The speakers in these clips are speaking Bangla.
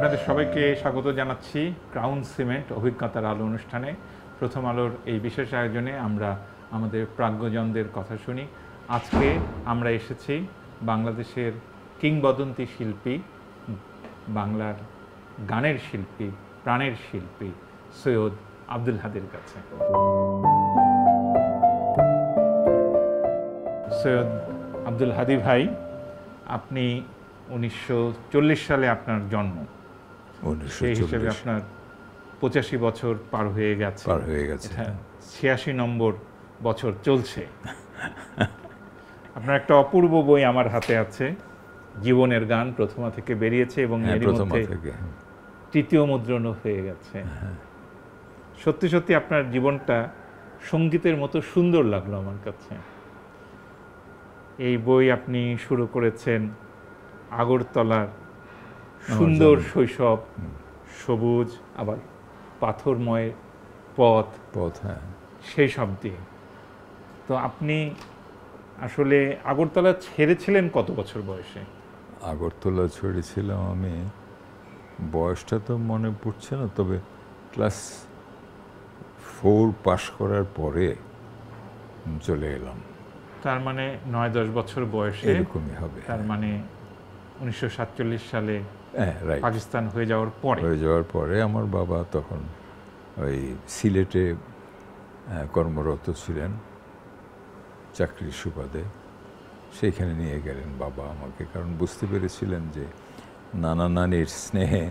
আপনাদের সবাইকে স্বাগত জানাচ্ছি ক্রাউন সিমেন্ট অভিজ্ঞতার আলো অনুষ্ঠানে। প্রথম আলোর এই বিশেষ আয়োজনে আমরা আমাদের প্রাজ্ঞজনদের কথা শুনি। আজকে আমরা এসেছি বাংলাদেশের কিংবদন্তি শিল্পী, বাংলার গানের শিল্পী, প্রাণের শিল্পী সৈয়দ আব্দুল হাদীর কাছে। সৈয়দ আব্দুল হাদী ভাই, আপনি 1940 সালে আপনার জন্ম, সেই হিসেবে আপনার 85 বছর পার হয়ে গেছে। 86 নম্বর বছর চলছে। আপনার একটা অপূর্ব বই আমার হাতে আছে, জীবনের গান, প্রথমা থেকে বেরিয়েছে এবং এর মধ্যে তৃতীয় মুদ্রণও হয়ে গেছে। সত্যি সত্যি আপনার জীবনটা সঙ্গীতের মতো সুন্দর লাগলো আমার কাছে। এই বই আপনি শুরু করেছেন আগরতলার সুন্দর শৈশব, সবুজ আবার পাথরময় পথ, সেই সব দিয়ে। তো আপনি আসলে আগরতলা ছেড়েছিলেন কত বছর বয়সে? আগরতলা ছেড়েছিলাম আমি, বয়সটা তো মনে পড়ছে না, তবে ক্লাস 4 পাশ করার পরে চলে এলাম। তার মানে 9-10 বছর বয়সে এরকমই হবে। তার মানে 1947 সালে পাকিস্তান হয়ে যাওয়ার পরে আমার বাবা তখন ওই সিলেটে কর্মরত ছিলেন চাকরির সুবাদে, সেইখানে নিয়ে গেলেন বাবা আমাকে, কারণ বুঝতে পেরেছিলেন যে নানা নানির স্নেহে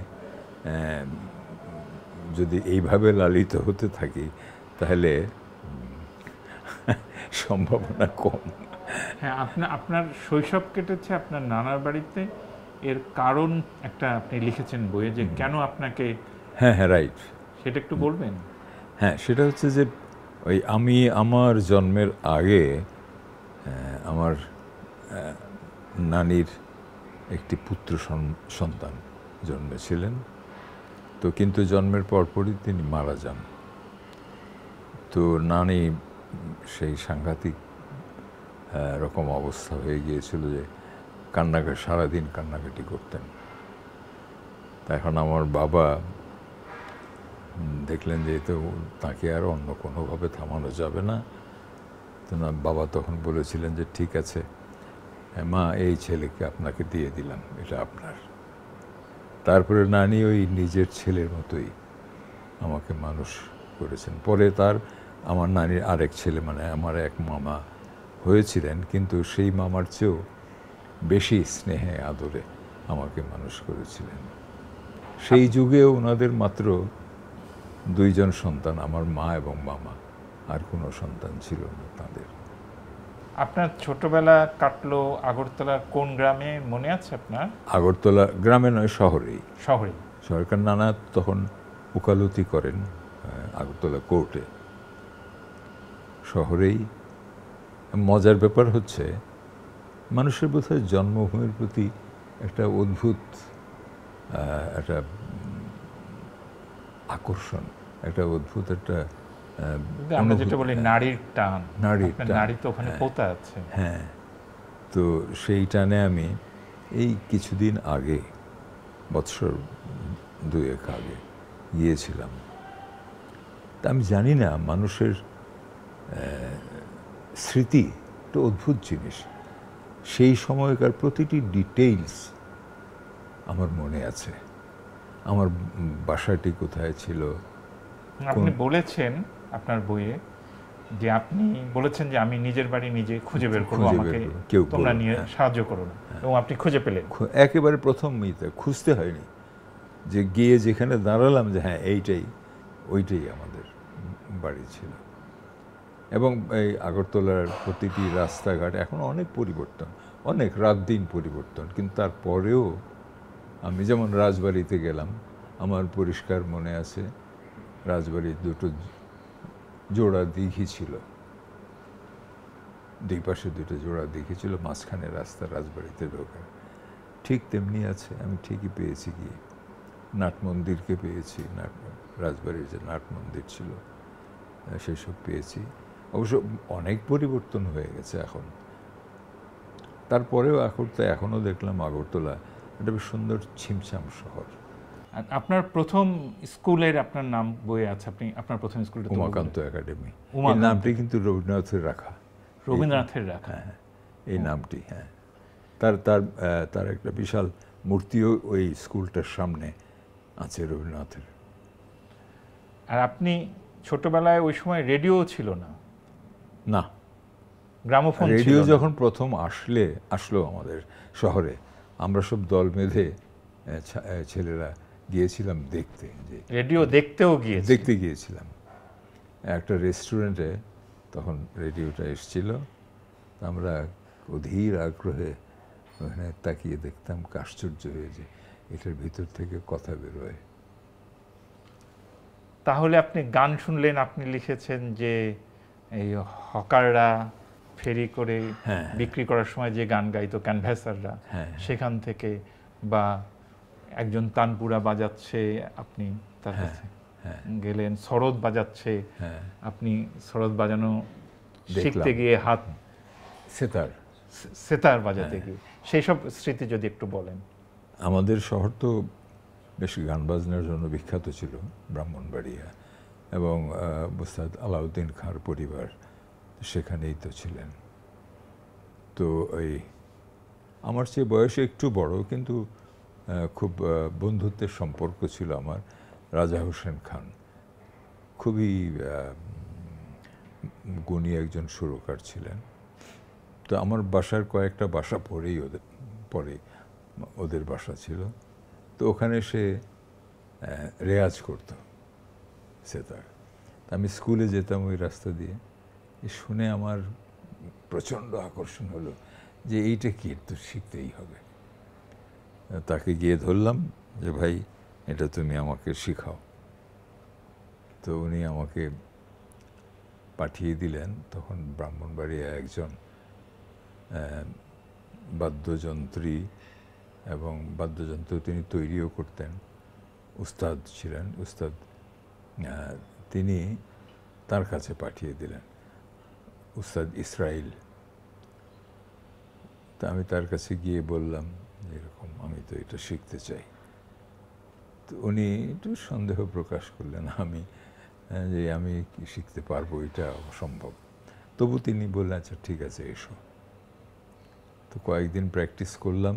যদি এইভাবে লালিত হতে থাকি তাহলে সম্ভাবনা কম। হ্যাঁ, আপনার শৈশব কেটেছে আপনার নানার বাড়িতে, এর কারণ একটা আপনি লিখেছেন বইয়ে, যে কেন আপনাকে। হ্যাঁ, রাইট, সেটা একটু বলবেন? হ্যাঁ, সেটা হচ্ছে যে ওই আমি আমার জন্মের আগে আমার নানির একটি পুত্র সন্তান জন্মেছিলেন, তো কিন্তু জন্মের পরপরই তিনি মারা যান। তো নানি সেই সাংঘাতিক রকম অবস্থা হয়ে গিয়েছিল যে সারাদিন কান্নাকাটি করতেন। এখন আমার বাবা দেখলেন যে তো তাকে আর অন্য কোনোভাবে থামানো যাবে না, তো না, বাবা তখন বলেছিলেন যে ঠিক আছে মা, এই ছেলেকে আপনাকে দিয়ে দিলাম, এটা আপনার। তারপরে নানি ওই নিজের ছেলের মতোই আমাকে মানুষ করেছেন। পরে আমার নানির আরেক ছেলে, মানে আমার এক মামা হয়েছিলেন, কিন্তু সেই মামার চেয়েও বেশি স্নেহে আদরে আমাকে মানুষ করেছিলেন। সেই যুগেও ওনাদের মাত্র 2 জন সন্তান, আমার মা এবং মামা, আর কোনো সন্তান ছিল না তাদের। আপনার ছোটবেলা কাটলো আগরতলার কোন গ্রামে মনে আছে আপনার? আগরতলা গ্রামে নয়, শহরেই। সরকার নানা তখন উকালতি করেন আগরতলা কোর্টে, শহরেই। মজার ব্যাপার হচ্ছে মানুষের বোধহয় জন্মভূমির প্রতি একটা অদ্ভুত একটা আকর্ষণ, একটা অদ্ভুত একটা, আমরা যেটা বলি নারীর টান। নারী তো ওখানে পোতা আছে। হ্যাঁ, তো সেই টানে আমি এই কিছুদিন আগে, বৎসর 2-1 আগে গিয়েছিলাম। তা আমি জানি না, মানুষের স্মৃতি একটা অদ্ভুত জিনিস। সেই সময়কার প্রতিটি ডিটেইলস আমার মনে আছে। আমার বাসাটি কোথায় ছিল। আপনি বলেছেন আপনার বইয়ে যে আপনি বলেছেন যে আমি নিজের বাড়ি নিজে খুঁজে বের করবো, আমাকে তোমরা নিয়ে সাহায্য করো না, এবং আপনি খুঁজে পেলেন। একেবারে প্রথম খুঁজতে হয়নি, যে গিয়ে যেখানে দাঁড়ালাম যে হ্যাঁ ওইটাই আমাদের বাড়ি ছিল। এবং এই আগরতলার প্রতিটি রাস্তাঘাট এখন অনেক পরিবর্তন, অনেক রাত দিন পরিবর্তন, কিন্তু তারপরেও আমি যেমন রাজবাড়িতে গেলাম, আমার পরিষ্কার মনে আছে রাজবাড়ির 2টো জোড়া দিঘি ছিল, 2 পাশে 2টো জোড়া দিঘি ছিল, মাঝখানে রাস্তা রাজবাড়িতে ঢোকা। ঠিক তেমনি আছে, আমি ঠিকই পেয়েছি গিয়ে নাট মন্দিরকে পেয়েছি, রাজবাড়ির যে নাট মন্দির ছিল সেসব পেয়েছি। অবশ্য অনেক পরিবর্তন হয়ে গেছে এখন। তারপরেও এখনও দেখলাম আগরতলা একটা বেশ সুন্দর ছিমছাম শহর। আর আপনার প্রথম স্কুলের আপনার নাম বইয়ে আছে, আপনি আপনার প্রথম স্কুলটা তো উমাকান্ত একাডেমি। এই উমাকান্ত। নামটি কিন্তু রবীন্দ্রনাথের রাখা, রবীন্দ্রনাথের রাখা। হ্যাঁ এই নামটি, হ্যাঁ। তার তার তার একটা বিশাল মূর্তিও ওই স্কুলটার সামনে আছে রবীন্দ্রনাথের। আর আপনি ছোটবেলায় ওই সময় রেডিও ছিল না, না, গ্রামোফোন ছিল রেডিও না। যখন প্রথম আসলো আমাদের শহরে, আমরা সব দল বেঁধে ছেলেরা গিয়েছিলাম দেখতে, যে রেডিও দেখতেও গিয়েছি। দেখতে গিয়েছিলাম একটা রেস্টুরেন্টে, তখন রেডিওটা এসেছিল। আমরা অধীর আগ্রহে ওখানে তাকিয়ে দেখতাম, আশ্চর্য হয়ে যে এটার ভিতর থেকে কথা বেরোয়। তাহলে আপনি গান শুনলেন, আপনি লিখেছেন যে এই হকাররা ফেরি করে বিক্রি করার সময় যে গান গাইতো ক্যানভাসাররা, সেখান থেকে, বা একজন তানপুরা বাজাচ্ছে আপনি তার কাছে গেলেন, সরোদ বাজাচ্ছে, আপনি সরোদ বাজানো শিখতে গিয়ে হাত সেতার বাজাতে গিয়ে, সেই সব স্মৃতি যদি একটু বলেন। আমাদের শহর তো বেশ গান বাজনার জন্য বিখ্যাত ছিল, ব্রাহ্মণবাড়িয়া, এবং উস্তাদ আলাউদ্দিন খাঁর পরিবার সেখানেই তো ছিলেন। তো এই আমার চেয়ে বয়সে একটু বড়, কিন্তু খুব বন্ধুত্বের সম্পর্ক ছিল আমার রাজা হোসেন খান। খুবই গুণী একজন সুরকার ছিলেন। তো আমার বাসার কয়েকটা বাসা পরেই ওদের বাসা ছিল। তো ওখানে সে রেয়াজ করত সেতার। আমি স্কুলে যেতাম ওই রাস্তা দিয়ে, শুনে আমার প্রচণ্ড আকর্ষণ হলো যে এইটা কি, তো শিখতেই হবে। তাকে গিয়ে ধরলাম যে ভাই এটা তুমি আমাকে শেখাও। তো উনি আমাকে পাঠিয়ে দিলেন। তখন ব্রাহ্মণবাড়িয়া একজন বাদ্যযন্ত্রী, এবং বাদ্যযন্ত্র তিনি তৈরিও করতেন, উস্তাদ ছিলেন। উস্তাদ তিনি তার কাছে পাঠিয়ে দিলেন, উস্তাদ ইসরাইল। তা আমি তার কাছে গিয়ে বললাম এরকম আমি তো এটা শিখতে চাই। তো উনি একটু সন্দেহ প্রকাশ করলেন যে আমি কি শিখতে পারবো, এটা অসম্ভব। তবু তিনি বললেন আচ্ছা ঠিক আছে এসো। তো কয়েকদিন প্র্যাকটিস করলাম,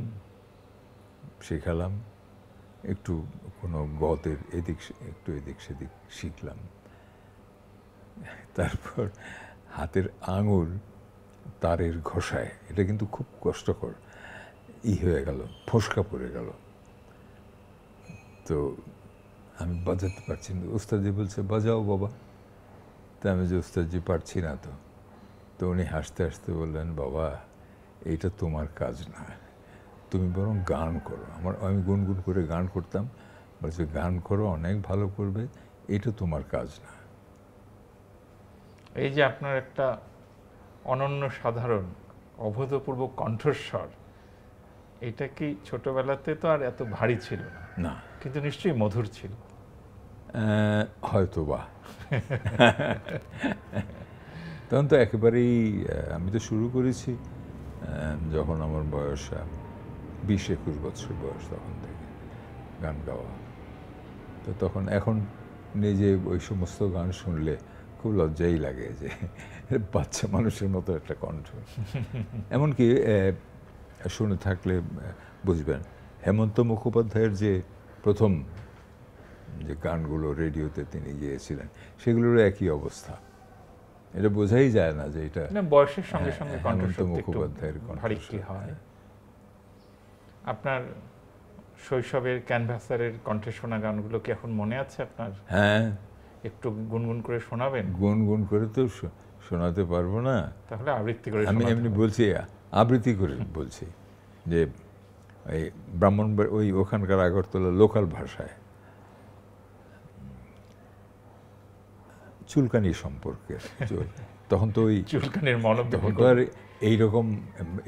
শেখালাম, একটু কোনো গতের একটু এদিক সেদিক শিখলাম। তারপর হাতের আঙুল তারের ঘষায়, এটা কিন্তু খুব কষ্টকর, হয়ে গেল, ফোসকা পড়ে গেল। তো আমি বাজাতে পারছি না। উস্তাদজি বলছে বাজাও বাবা। তা আমি যে উস্তাদজি পারছি না। তো উনি হাসতে হাসতে বললেন বাবা এইটা তোমার কাজ না, তুমি বরং গান করো। আমি গুনগুন করে গান করতাম। বলছে গান করো, অনেক ভালো করবে, এটা তোমার কাজ না। এই যে আপনার একটা অনন্য সাধারণ অভূতপূর্ব কণ্ঠস্বর, এটা কি ছোটবেলাতে তো আর এত ভারী ছিল না, কিন্তু নিশ্চয়ই মধুর ছিল। হয়তো বা। তখন তো একেবারেই, আমি তো শুরু করেছি যখন আমার বয়স 20-21 বছর বয়স, তখন থেকে গান গাওয়া। তো তখন এখন নিজে ওই সমস্ত গান শুনলে খুব লজ্জাই লাগে যে বাচ্চা মানুষের মতো একটা কণ্ঠ। এমনকি শুনে থাকলে বুঝবেন, হেমন্ত মুখোপাধ্যায়ের যে প্রথম যে গানগুলো রেডিওতে তিনি গিয়েছিলেন, সেগুলোর একই অবস্থা। এটা বোঝাই যায় না যে এটা বয়সের সঙ্গে সঙ্গে হেমন্ত মুখোপাধ্যায়ের কণ্ঠ হয়। আপনার শৈশবের ক্যানভাসারের কণ্ঠে শোনা গানগুলো কি এখন মনে আছে আপনার? হ্যাঁ, একটু গুনগুন করে শোনাবেন? গুনগুন করে তো শোনাতে পারবো না, তাহলে আবৃত্তি করে আমি এমনি বলছি, আবৃত্তি করে বলছি যে এই ব্রাহ্মণবাড়ি ওই ওখানকার আগরতলা লোকাল ভাষায় চুলকানি সম্পর্কে। তখন তো ওই চুলকানির তখন তো আর এইরকম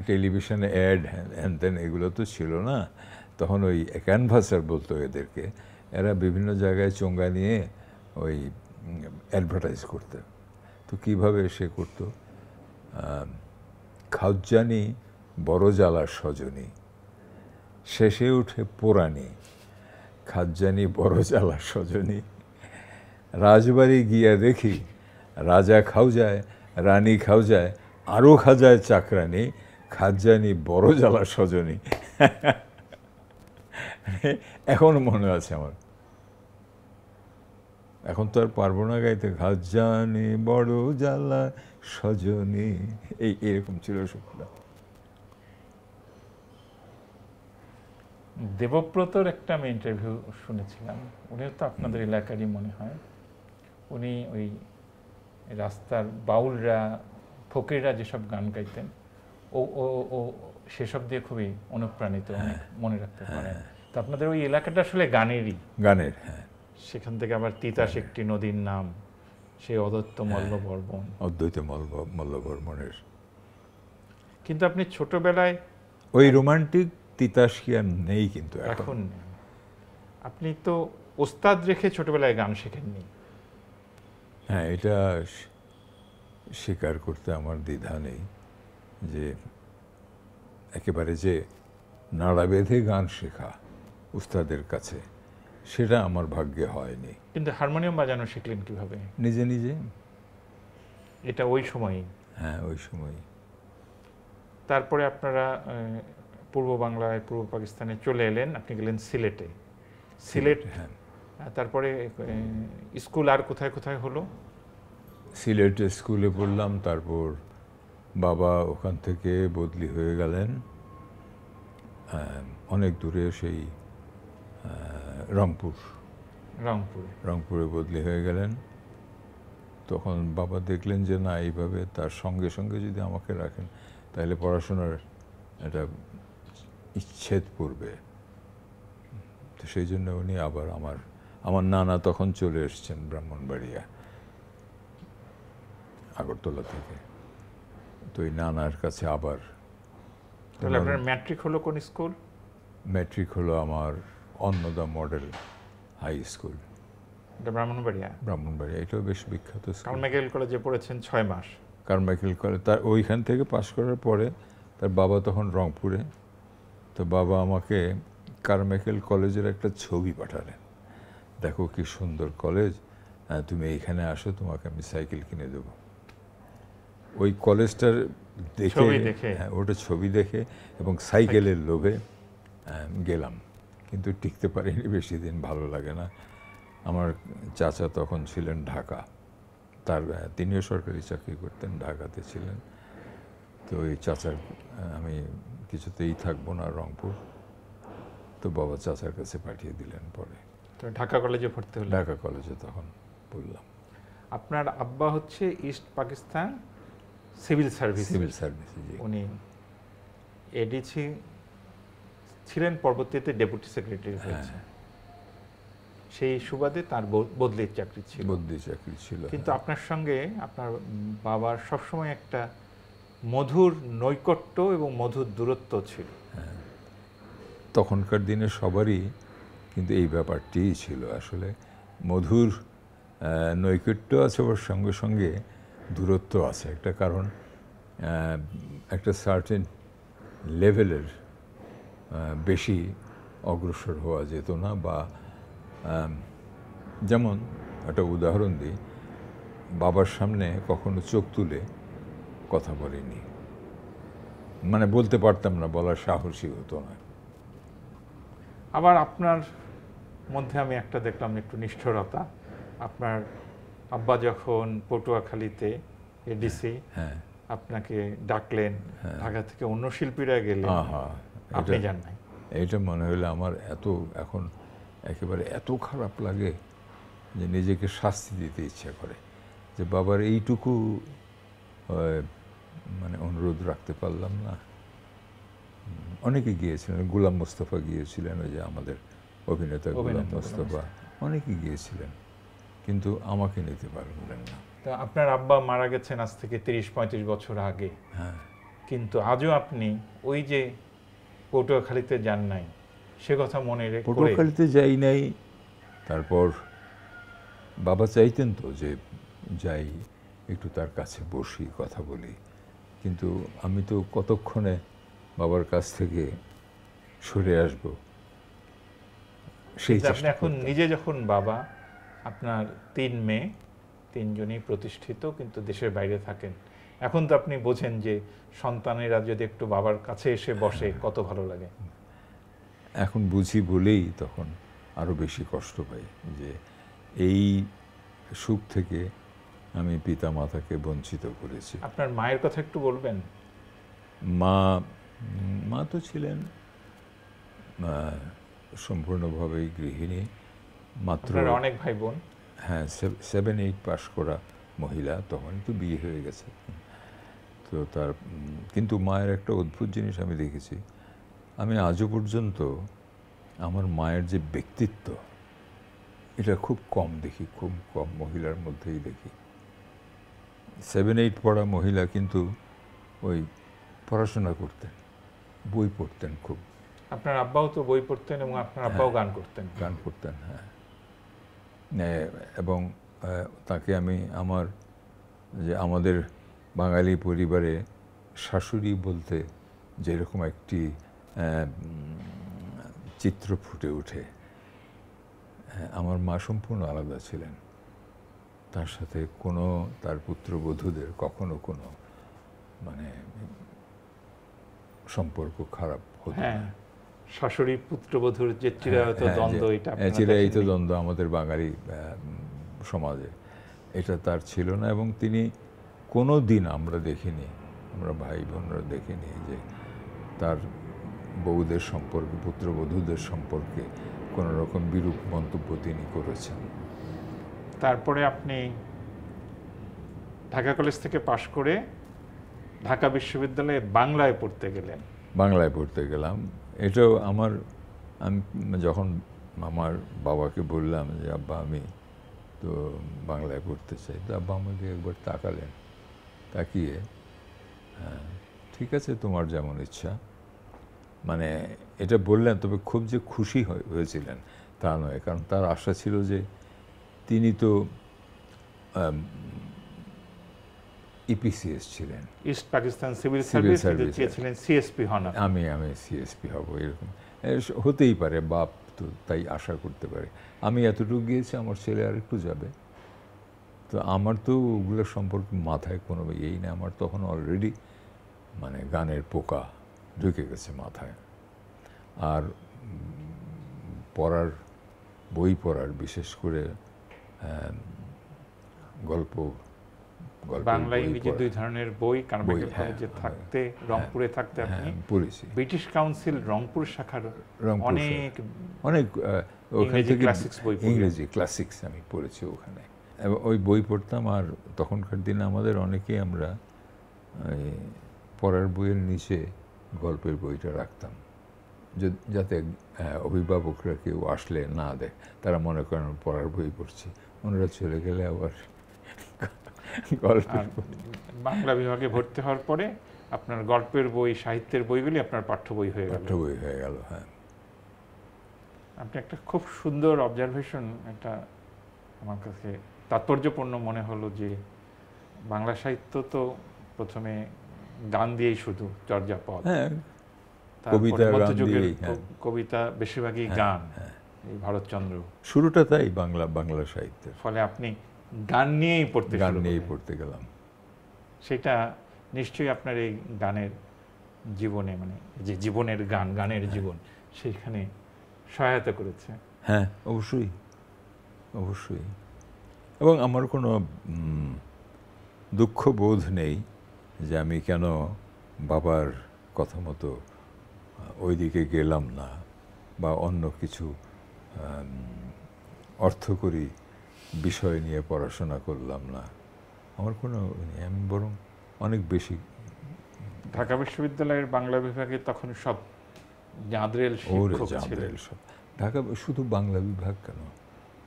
টেলিভিশনে অ্যাড হ্যান ত্যান এগুলো তো ছিল না। তখন ওই ক্যানভাসার বলতো এদেরকে, এরা বিভিন্ন জায়গায় চোঙ্গা নিয়ে ওই অ্যাডভার্টাইজ করতে। তো কীভাবে সে করতো, খাউজ্জানি বড় জ্বালা সজনী, শেষে উঠে পোড়ানি, খাজ্জানি বড় জ্বালা সজনী, রাজবাড়ি গিয়া দেখি রাজা খাও যায়, রানী খাও যায়, আরও খাজায় চাকরানি, খাজ্জানি বড় জ্বালা সজনী। এখন মনে আছে আমার, এখন তো আর পারবো না গাইতে, খাজ্জানি বড় জ্বালা সজনী, এরকম ছিল সবটা। দেবব্রতর একটা আমি ইন্টারভিউ শুনেছিলাম, উনিও তো আপনাদের এলাকারই মনে হয়। উনি ওই রাস্তার বাউলরা, ফকিররা যেসব গান গাইতেন, ও ও ও সেসব দিয়ে খুবই অনুপ্রাণিত, অনেক মনে রাখতে পারেন। তো আপনাদের ওই এলাকাটা আসলে গানেরই, গানের, হ্যাঁ। সেখান থেকে আবার তিতাস একটি নদীর নাম, সেই অদ্বৈত মল্লবর্মণ, অদ্বৈত মল্লবর্মণের। কিন্তু আপনি ছোটবেলায় ওই রোমান্টিক তিতাস কি আর নেই, কিন্তু এখন নেই। আপনি তো ওস্তাদ রেখে ছোটবেলায় গান শেখেননি। হ্যাঁ, এটা স্বীকার করতে আমার দ্বিধা নেই যে একেবারে যে নাড়া বেঁধে গান শেখা উস্তাদের কাছে, সেটা আমার ভাগ্যে হয়নি। কিন্তু হারমোনিয়াম বাজানো শিখলেন কিভাবে? নিজে নিজে। এটা ওই সময়ই? হ্যাঁ, ওই সময়। তারপরে আপনারা পূর্ব বাংলায়, পূর্ব পাকিস্তানে চলে এলেন, আপনি গেলেন সিলেটে। সিলেট, হ্যাঁ। তারপরে স্কুল আর কোথায় কোথায় হলো? সিলেটে স্কুলে পড়লাম, তারপর বাবা ওখান থেকে বদলি হয়ে গেলেন অনেক দূরে, সেই রংপুরে বদলি হয়ে গেলেন। তখন বাবা দেখলেন যে না, এইভাবে তার সঙ্গে সঙ্গে যদি আমাকে রাখেন তাহলে পড়াশোনার একটা ইচ্ছেদ পড়বে। তো সেই জন্য উনি আবার আমার নানা তখন চলে এসছেন ব্রাহ্মণবাড়িয়া, আগরতলা থেকে। তো ওই নানার কাছে আবার। তাহলে আপনার ম্যাট্রিক হলো কোন স্কুল? ম্যাট্রিক হলো আমার Annada model high school, Brahmanbaria. এটাও বেশ বিখ্যাত স্কুল। কারমাইকেল কলেজে পড়েছেন 6 মাস। কারমাইকেল কলেজ, তার ওইখান থেকে পাশ করার পরে তার বাবা তখন রংপুরে। তো বাবা আমাকে কারমাইকেল কলেজের একটা ছবি পাঠালেন, দেখো কি সুন্দর কলেজ, তুমি এইখানে আসো, তোমাকে আমি সাইকেল কিনে দেবো। ওই কলেজটার দেখে, ওটা ছবি দেখে এবং সাইকেলের লোভে গেলাম, কিন্তু টিকতে পারিনি বেশি দিন, ভালো লাগে না। আমার চাচা তখন ছিলেন ঢাকা, তিনিও সরকারি চাকরি করতেন, ঢাকাতে ছিলেন। তো ওই চাচার, আমি কিছুতেই থাকবো না রংপুর, তো বাবা চাচার কাছে পাঠিয়ে দিলেন। পরে তো ঢাকা কলেজে ভর্তি হলেন? ঢাকা কলেজে তখন পড়লাম। আপনার আব্বা হচ্ছে ইস্ট পাকিস্তান সিভিল সার্ভিস, উনি এডিসি ছিলেন, পরবর্তীতে ডেপুটি সেক্রেটারি হয়েছে। সেই সুবাদে তার বদলির চাকরি ছিল। কিন্তু আপনার সঙ্গে আপনার বাবার সবসময় একটা মধুর নৈকট্য এবং মধুর দূরত্ব ছিল। তখনকার দিনে সবারই কিন্তু এই ব্যাপারটিই ছিল, আসলে মধুর নৈকট্য আছে, ওর সঙ্গে সঙ্গে দূরত্ব আছে একটা, কারণ একটা সার্টেন লেভেলের বেশি অগ্রসর হওয়া যেত না। বা যেমন একটা উদাহরণ দিই, বাবার সামনে কখনো চোখ তুলে কথা বলিনি, মানে বলতে পারতাম না, বলার সাহসী হতো না। আবার আপনার মধ্যে আমি একটা দেখলাম একটু নিষ্ঠুরতা। আপনার আব্বা যখন পটুয়াখালীতে এডিসি, আপনাকে ডাকলেন, ঢাকা থেকে অন্য শিল্পীরা গেলেন, আপনি যান নাই। এইটা মনে হলে আমার এখন একেবারে এত খারাপ লাগে যে নিজেকে শাস্তি দিতে ইচ্ছা করে, যে বাবার এইটুকু মানে অনুরোধ রাখতে পারলাম না। অনেকে গিয়েছিলেন, গোলাম মোস্তফা গিয়েছিলেন, ওই যে আমাদের অভিনেতা গোলাম মোস্তফা, অনেকে গিয়েছিলেন, কিন্তু আমাকে নিতে পারলেন না। তা আপনার আব্বা মারা গেছেন আজ থেকে 30-35 বছর আগে, কিন্তু আজও আপনি ওই যে পটুয়াখালীতে যান নাই, সে কথা মনে রেখে? পটুয়াখালীতে যাই নাই। তারপর বাবা চাইতেন তো যে যাই, একটু তার কাছে বসি, কথা বলি, কিন্তু আমি তো কতক্ষণে বাবার কাছ থেকে সরে আসব, সেই কিন্তু আপনি চেষ্টা এখন করতাম। নিজে যখন বাবা, আপনার 3 মেয়ে, তিনজনই প্রতিষ্ঠিত, কিন্তু দেশের বাইরে থাকেন, এখন তো আপনি বোঝেন যে সন্তানেরা যদি একটু বাবার কাছে এসে বসে কত ভালো লাগে। এখন বুঝি বলেই তখন আরো বেশি কষ্ট পাই যে এই সুখ থেকে আমি পিতা মাতাকে বঞ্চিত করেছি। আপনার মায়ের কথা একটু বলবেন। মা মা তো ছিলেন সম্পূর্ণভাবেই গৃহিণী। মাত্র আপনার অনেক ভাই বোন। হ্যাঁ 7-8 পাশ করা মহিলা, তখন তো বিয়ে হয়ে গেছে। তো তার কিন্তু মায়ের একটা অদ্ভুত জিনিস আমি দেখেছি, আমি আজও পর্যন্ত আমার মায়ের যে ব্যক্তিত্ব, এটা খুব কম দেখি, খুব কম মহিলার মধ্যেই দেখি। 7-8 পড়া মহিলা কিন্তু ওই পড়াশোনা করতেন, বই পড়তেন খুব। আপনার আব্বাও তো বই পড়তেন এবং আপনার আব্বাও গান করতেন। গান করতেন, হ্যাঁ। এবং তাকে আমি আমাদের বাঙালি পরিবারে শাশুড়ি বলতে যেরকম একটি চিত্র ফুটে ওঠে, আমার মা সম্পূর্ণ আলাদা ছিলেন। তার সাথে তার পুত্রবধূদের কখনো কোনো মানে সম্পর্ক খারাপ হতো না। শাশুড়ি পুত্রবধূর যে চিরায়ত দ্বন্দ্ব, এটা চিরায়ত দ্বন্দ্ব আমাদের বাঙালি সমাজে এটা তার ছিল না। এবং তিনি কোনো দিন আমরা দেখিনি, আমরা ভাই বোনরা দেখিনি যে তার বউদের সম্পর্কে, পুত্রবধূদের সম্পর্কে কোনো রকম বিরূপ মন্তব্য তিনি করেছেন। তারপরে আপনি ঢাকা কলেজ থেকে পাশ করে ঢাকা বিশ্ববিদ্যালয়ে বাংলায় পড়তে গেলেন। বাংলায় পড়তে গেলাম। এটাও আমি যখন আমার বাবাকে বললাম যে আব্বা আমি তো বাংলায় পড়তে চাই, তো আব্বা আমাকে একবার তাকালেন, তাকিয়ে ঠিক আছে তোমার যেমন ইচ্ছা, মানে এটা বললেন। তবে খুব যে খুশি হয়েছিলেন তা নয়, কারণ তার আশা ছিল যে তিনি তো ইপিসিএস ছিলেন, ইস্ট পাকিস্তান সিভিল সার্ভিস, চেয়েছিলেন সিএসপি হন। আমি সিএসপি হব, এরকম হতেই পারে, বাপ তো তাই আশা করতে পারে। আমি এতটুকু গিয়েছি, আমার ছেলে আর একটু যাবে। তো আমার তো ওগুলো সম্পর্কে মাথায় কোনো ইয়েই না, আমার তখন অলরেডি মানে গানের পোকা ঢুকে গেছে মাথায়। আর বই পড়ার, বিশেষ করে গল্প বাংলা ইংরেজি দুই ধরনের বই কারমাইকেল কলেজে থাকতে, রংপুরে থাকতে আপনি পড়েছি। ব্রিটিশ কাউন্সিল রংপুর শাখার অনেক ওখান থেকে ইংরেজি ক্লাসিক্স আমি পড়েছি ওখানে। ওই বই পড়তাম। আর তখনকার দিনে আমাদের অনেকেই আমরা পড়ার বইয়ের নিচে গল্পের বইটা রাখতাম, যাতে অভিভাবকরা কেউ আসলে না দেখ, তারা মনে করেন পড়ার বই পড়ছি, ওনারা চলে গেলে আবার গল্পের। বাংলা বিভাগে ভর্তি হওয়ার পরে আপনার গল্পের বই, সাহিত্যের বইগুলি আপনার পাঠ্য বই হয়ে গেল। হ্যাঁ, আপনি একটা খুব সুন্দর অবজারভেশন, এটা আমার কাছে তাৎপর্যপূর্ণ মনে হলো যে বাংলা সাহিত্য তো প্রথমে গান দিয়েই শুধু চর্যাপদ, কবিতা, মধ্যযুগের কবিতা বেশিরভাগই গান, এই ভারতচন্দ্র শুরুটা তাই বাংলা সাহিত্যের। ফলে আপনি গান নিয়েই পড়তে গেলাম। সেটা নিশ্চয়ই আপনার এই গানের জীবনে, মানে যে জীবনের গান, গানের জীবন, সেইখানে সহায়তা করেছে। হ্যাঁ, অবশ্যই অবশ্যই। এবং আমার কোনো দুঃখ বোধ নেই যে আমি কেন বাবার কথা মতো ওইদিকে গেলাম না, বা অন্য কিছু অর্থকরী বিষয় নিয়ে পড়াশোনা করলাম না। আমার কোনো, আমি বরং অনেক বেশি। ঢাকা বিশ্ববিদ্যালয়ের বাংলা বিভাগে তখন সব জাঁদরেল শিক্ষক ছিলেন। ঢাকা শুধু বাংলা বিভাগ কেন,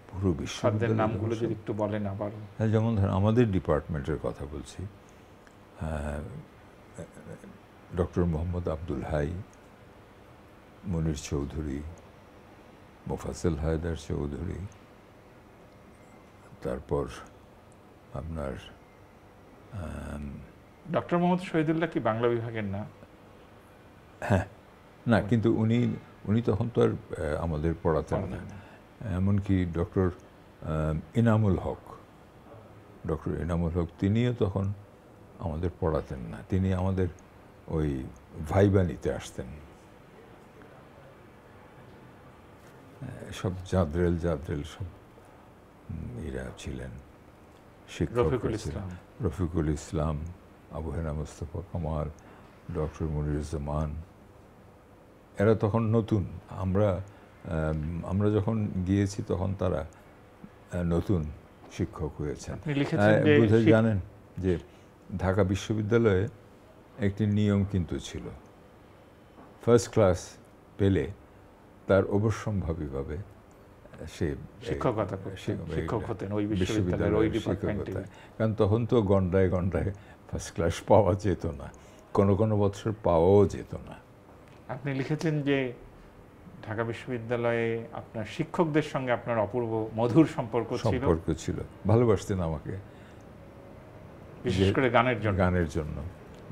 পুরো বিশ্ববিদ্যালয়ের নামগুলো যদি একটু বলেন আবার। যেমন ধর আমাদের ডিপার্টমেন্টের কথা বলছি, ডক্টর মোহাম্মদ আব্দুল হাই, মনির চৌধুরী, মোফাজ্জল হায়দার চৌধুরী, তারপর আপনার ডক্টর মোহাম্মদ শহীদুল্লাহ কি বাংলা বিভাগের না? হ্যাঁ, না, কিন্তু উনি তখন তো আর আমাদের পড়াতেন না। এমনকি ডক্টর ইনামুল হক, তিনিও তখন আমাদের পড়াতেন না, তিনি আমাদের ওই ভাইবা নিতে আসতেন। সব জাদ্রেল সব এরা ছিলেন, শিক্ষক ছিলেন। রফিকুল ইসলাম, আবু হেনা মুস্তফা কামাল, ডক্টর মনিরুজ্জামান, এরা তখন নতুন। আমরা যখন গিয়েছি তখন তারা নতুন শিক্ষক হয়েছেন। বোধহয় জানেন যে ঢাকা বিশ্ববিদ্যালয়ে একটি নিয়ম কিন্তু ছিল, ফার্স্ট ক্লাস পেলে তার অবশ্যম্ভাবীভাবে সে শিক্ষক হতেন ওই বিশ্ববিদ্যালয়ের ওই ডিপার্টমেন্টে। কারণ তখন তো গন্ডায় ফার্স্ট ক্লাস পাওয়া যেত না, কোনো বছর পাওয়াও যেত না। আপনি লিখেছেন যে ঢাকা বিশ্ববিদ্যালয়ে আপনার শিক্ষকদের সঙ্গে আপনার অপূর্ব মধুর সম্পর্ক ছিল, ভালোবাসতেন আমাকে, বিশেষ করে গানের জন্য।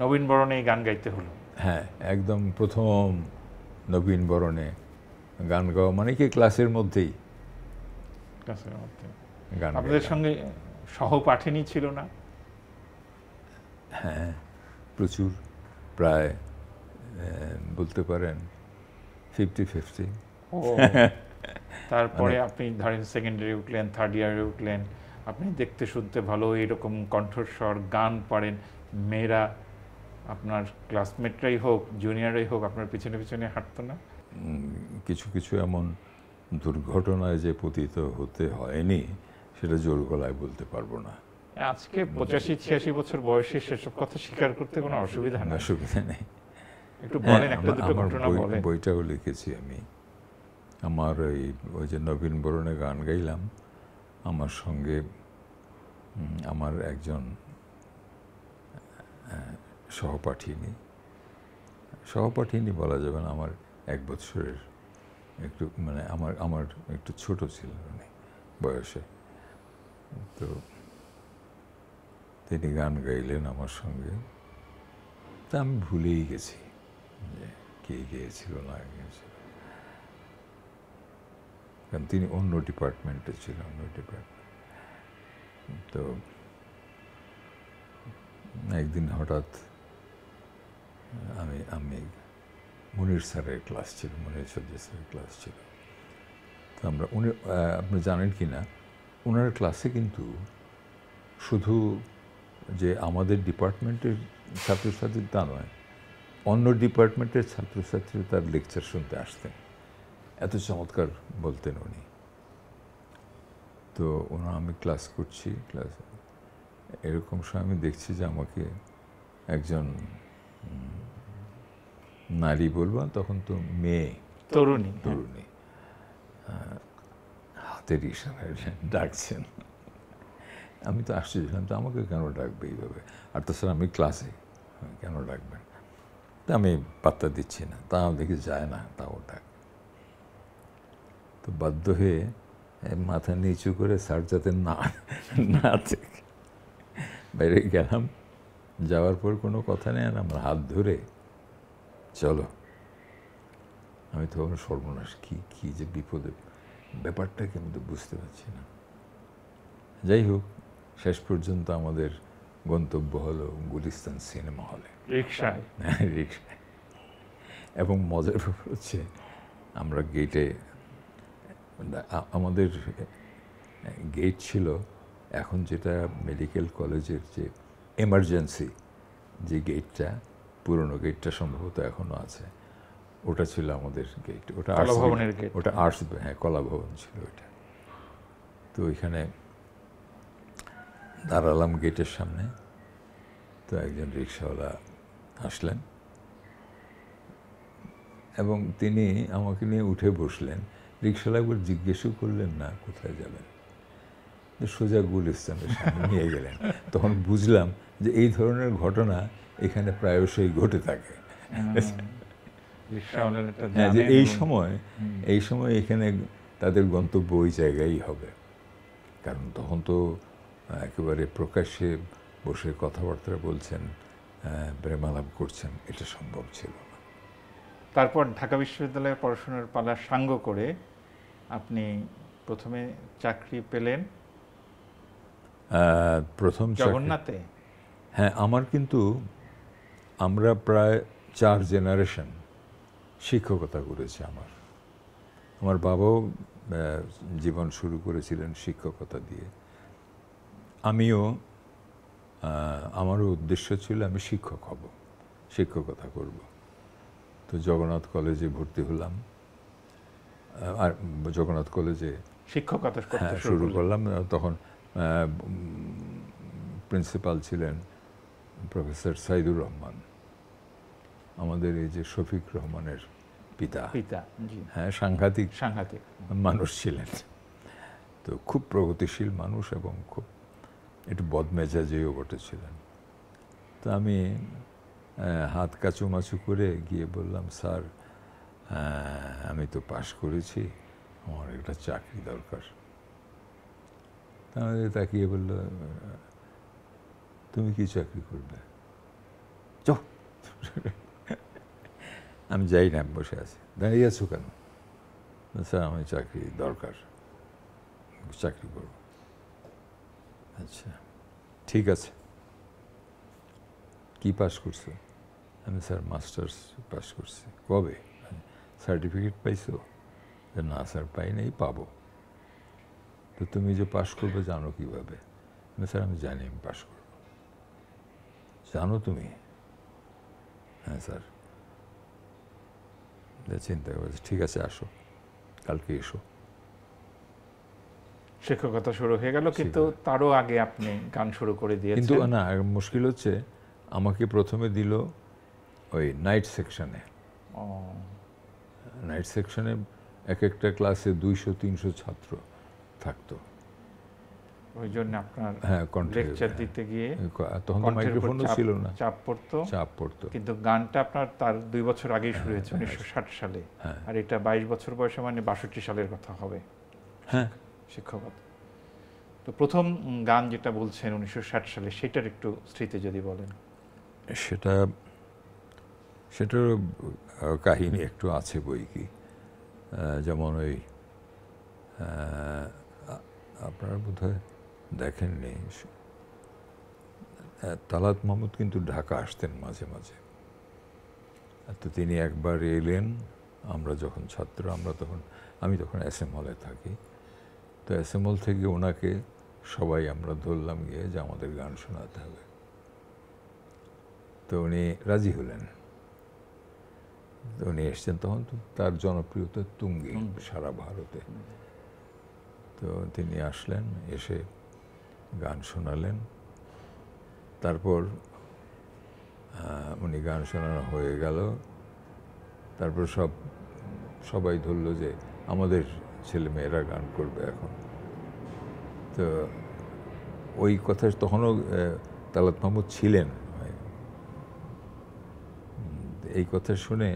নবীন বরণে গান গাইতে হলো। হ্যাঁ, একদম প্রথম নবীন বরণে গান গাওয়া মানে কি ক্লাসের মধ্যেই গান। আপনাদের সঙ্গে সহপাঠিনী ছিল না? হ্যাঁ, প্রচুর, প্রায় বলতে পারেন 50-50। তারপরে আপনি ধরেন সেকেন্ড ইয়ারে উঠলেন, থার্ড ইয়ারে উঠলেন, আপনি দেখতে শুনতে ভালো, এরকম কণ্ঠস্বর, গান পারেন, মেয়েরা আপনার ক্লাসমেটরাই হোক জুনিয়রাই হোক আপনার পিছনে পিছনে হাঁটতো না? কিছু এমন দুর্ঘটনায় যে পতিত হতে হয়নি সেটা জোর গলায় বলতে পারবো না। আজকে 85-86 বছর বয়সে সেসব কথা স্বীকার করতে কোনো অসুবিধা নেই। একটু বলেন, একটা দুটো ঘটনা বলেন। বইটাও লিখেছি আমি। আমার ওই যে নবীন বরণে গান গাইলাম, আমার সঙ্গে আমার একজন সহপাঠিনী বলা যাবে না, আমার 1 বছরের একটু মানে আমার একটু ছোট ছিলেন উনি বয়সে। তো তিনি গান গাইলেন আমার সঙ্গে, তা আমি ভুলেই গেছি যে কে গিয়েছিল না গিয়েছিল, কারণ তিনি অন্য ডিপার্টমেন্টে ছিলেন, তো একদিন হঠাৎ আমি মনির স্যারের ক্লাস ছিল, মনির চৌধুরী স্যারের ক্লাস ছিল। তো আপনি জানেন কি না, ওনার ক্লাসে কিন্তু শুধু যে আমাদের ডিপার্টমেন্টের ছাত্রছাত্রী তা নয়, অন্য ডিপার্টমেন্টের ছাত্রছাত্রী তার লেকচার শুনতে আসতেন, এত চমৎকার বলতেন উনি। তো আমি ক্লাস করছি, এরকম সময় আমি দেখছি যে আমাকে একজন নারী বলবো, তখন তো মেয়ে, তরুণী হাতের ইশারায় ডাকছেন। আমি তো আশ্চর্য ছিলাম, তো আমাকে কেন ডাকবে এইভাবে, আর তাছাড়া আমি ক্লাসে, কেন ডাকবেন? তা আমি পাত্তা দিচ্ছি না, তাও দেখি যায় না, তাও ডাক। তো বাধ্য হয়ে মাথা নিচু করে স্যার যাতে না দেখে বাইরে গেলাম। যাওয়ার পর কোনো কথা নেই, আর আমার হাত ধরে চলো। আমি তখন সর্বনাশ, কি যে বিপদে, ব্যাপারটা কি আমি তো বুঝতে পারছি না। যাই হোক, শেষ পর্যন্ত আমাদের গন্তব্য হলো গুলিস্তান সিনেমা হলে, রিকশায়। এবং মজার ব্যাপার হচ্ছে, আমরা গেটে, আমাদের গেট ছিল এখন যেটা মেডিকেল কলেজের যে এমার্জেন্সি যে গেটটা, পুরনো গেটটা সম্ভবত এখনো আছে, ওটা ছিল আমাদের গেট। ওটা আর্টস, হ্যাঁ, কলা ভবন ছিল ওইটা। তো ওইখানে দাঁড়ালাম গেটের সামনে। তো একজন রিক্সাওয়ালা আসলেন এবং তিনি আমাকে নিয়ে উঠে বসলেন। রিক্সাওয়ালা একবার জিজ্ঞেসও করলেন না কোথায় যাবেন, সোজা গুলিস্তানের সামনে নিয়ে গেলেন। তখন বুঝলাম যে এই ধরনের ঘটনা এখানে প্রায়শই ঘটে থাকে। যে এই সময় এখানে তাদের গন্তব্য ওই জায়গায় হবে, কারণ তখন তো একেবারে প্রকাশ্যে বসে কথাবার্তা বলছেন, প্রেমালাপ করছেন, এটা সম্ভব ছিল না। তারপর ঢাকা বিশ্ববিদ্যালয়ে পড়াশোনার পালা সাঙ্গ করে আপনি প্রথমে চাকরি পেলেন প্রথম জগন্নাথে? হ্যাঁ, আমার কিন্তু আমরা প্রায় 4 জেনারেশন শিক্ষকতা করেছে। আমার বাবাও জীবন শুরু করেছিলেন শিক্ষকতা দিয়ে। আমিও আমারও উদ্দেশ্য ছিল আমি শিক্ষক হব, শিক্ষকতা করব। তো জগন্নাথ কলেজে ভর্তি হলাম, আর জগন্নাথ কলেজে শিক্ষকতা শুরু করলাম। তখন প্রিন্সিপাল ছিলেন প্রফেসর সাইদুর রহমান, আমাদের এই যে শফিক রহমানের পিতা। হ্যাঁ, সাংঘাতিক মানুষ ছিলেন। তো খুব প্রগতিশীল মানুষ এবং খুব একটু বদমেজাজেও বটে ছিলেন। তো আমি হাত কাচুমাচু করে গিয়ে বললাম, স্যার আমি তো পাশ করেছি, আমার একটা চাকরি দরকার। তাহলে তাকিয়ে বলল, তুমি কি চাকরি করবে? চল। আমি যাই না, বসে আছি। দাঁড়িয়ে আছো কেন? স্যার আমি চাকরি দরকার, চাকরি করব। আচ্ছা ঠিক আছে, কি পাস করছো? আমি স্যার মাস্টার্স পাস করছি। কবে? সার্টিফিকেট পাইছো? না স্যার পাই নাই, পাবো। তো তুমি যে পাস করবে জানো কিভাবে? স্যার আমি জানি আমি পাস করব। জানো তুমি? হ্যাঁ স্যার। চিন্তা করছি, ঠিক আছে আসো, কালকে এসো। শিক্ষকতা শুরু হয়ে গেল, কিন্তু তারও আগে আপনি গান শুরু করে দিয়েছেন। কিন্তু না, মুশকিল হচ্ছে আমাকে প্রথমে দিল ওই নাইট সেকশনে। নাইট সেকশনে এক একটা ক্লাসে 200-300 ছাত্র থাকতো। ওই জন্য আপনার হ্যাঁ লেকচার দিতে গিয়ে তখন মাইক্রোফোনও ছিল না, চাপ পড়তো। কিন্তু গানটা আপনার তার 2 বছর আগেই শুরু হয়েছে, 1960 সালে। আর এটা 22 বছর বয়সে, মানে 62 সালের কথা হবে। হ্যাঁ, শিক্ষকতা। তো প্রথম গান যেটা বলছেন 1960 সালে, সেটার একটু স্মৃতি যদি বলেন। সেটার কাহিনী একটু আছে বই কি। যেমন ওই আপনারা বোধহয় দেখেননি, তালাত মাহমুদ কিন্তু ঢাকা আসতেন মাঝে মাঝে। তো তিনি একবার এলেন, আমরা যখন ছাত্র, আমি তখন SM হলে থাকি। তো SM হল থেকে ওনাকে সবাই আমরা ধরলাম গিয়ে যে আমাদের গান শোনাতে হবে। তো উনি রাজি হলেন। তো উনি এসছেন, তখন তো তার জনপ্রিয়তা তুঙ্গে সারা ভারতে। তো তিনি আসলেন, এসে গান শোনালেন। তারপর উনি গান শোনানো হয়ে গেল। তারপর সবাই ধরল যে আমাদের ছেলে মেয়েরা গান করবে এখন। তো ওই কথা তখনও তালাত মাহমুদ ছিলেন। এই কথা শুনে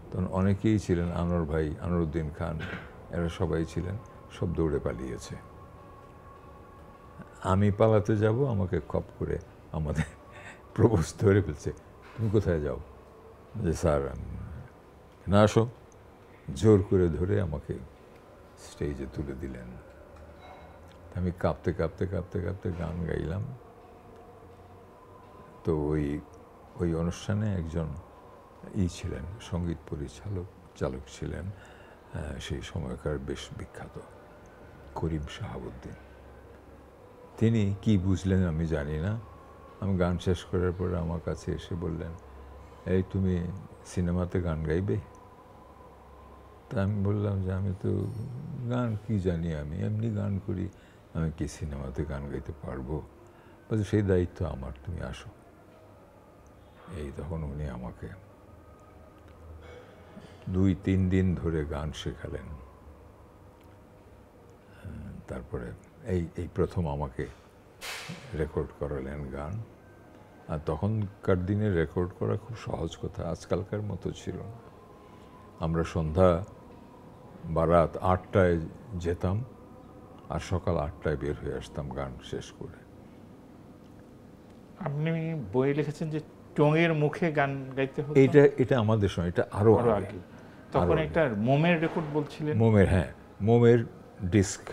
তখন অনেকেই ছিলেন, আনোয়ার ভাই, আনোয়ারউদ্দিন খান, এরা সবাই ছিলেন, সব দৌড়ে পালিয়েছে। আমি পালাতে যাব, আমাকে খপ করে আমাদের প্রবোস্ট ধরে ফেলছে, তুমি কোথায় যাও? যে স্যার না, আসো। জোর করে ধরে আমাকে স্টেজে তুলে দিলেন। আমি কাঁপতে কাঁপতে কাঁপতে কাঁপতে গান গাইলাম। তো ওই অনুষ্ঠানে একজন ছিলেন, সঙ্গীত চালক ছিলেন, সেই সময়কার বেশ বিখ্যাত করিম শাহাবুদ্দিন। তিনি কি বুঝলেন আমি জানি না, আমি গান শেষ করার পরে আমার কাছে এসে বললেন, এই তুমি সিনেমাতে গান গাইবে? তা আমি বললাম যে আমি তো গান কি জানি, আমি এমনি গান করি, আমি কি সিনেমাতে গান গাইতে পারবো? বলছে সেই দায়িত্ব আমার, তুমি আসো। এই তখন উনি আমাকে 2-3 দিন ধরে গান শেখালেন। তারপরে এই প্রথম আমাকে রেকর্ড করালেন গান। আর তখনকার দিনে রেকর্ড করা খুব সহজ কথা, আজকালকার মতো ছিল না। আমরা সন্ধ্যা বা রাত 8টায় যেতাম, আর সকাল 8টায় বের হয়ে আসতাম গান শেষ করে। আপনি বই লিখেছেন যে টঙের মুখে গান গাইতে হতো। এটা আমাদের সময়, এটা আরো আগে। তখন একটা মোমের রেকর্ড বলছিলেন। মোমের, হ্যাঁ, মোমের ডিস্ক,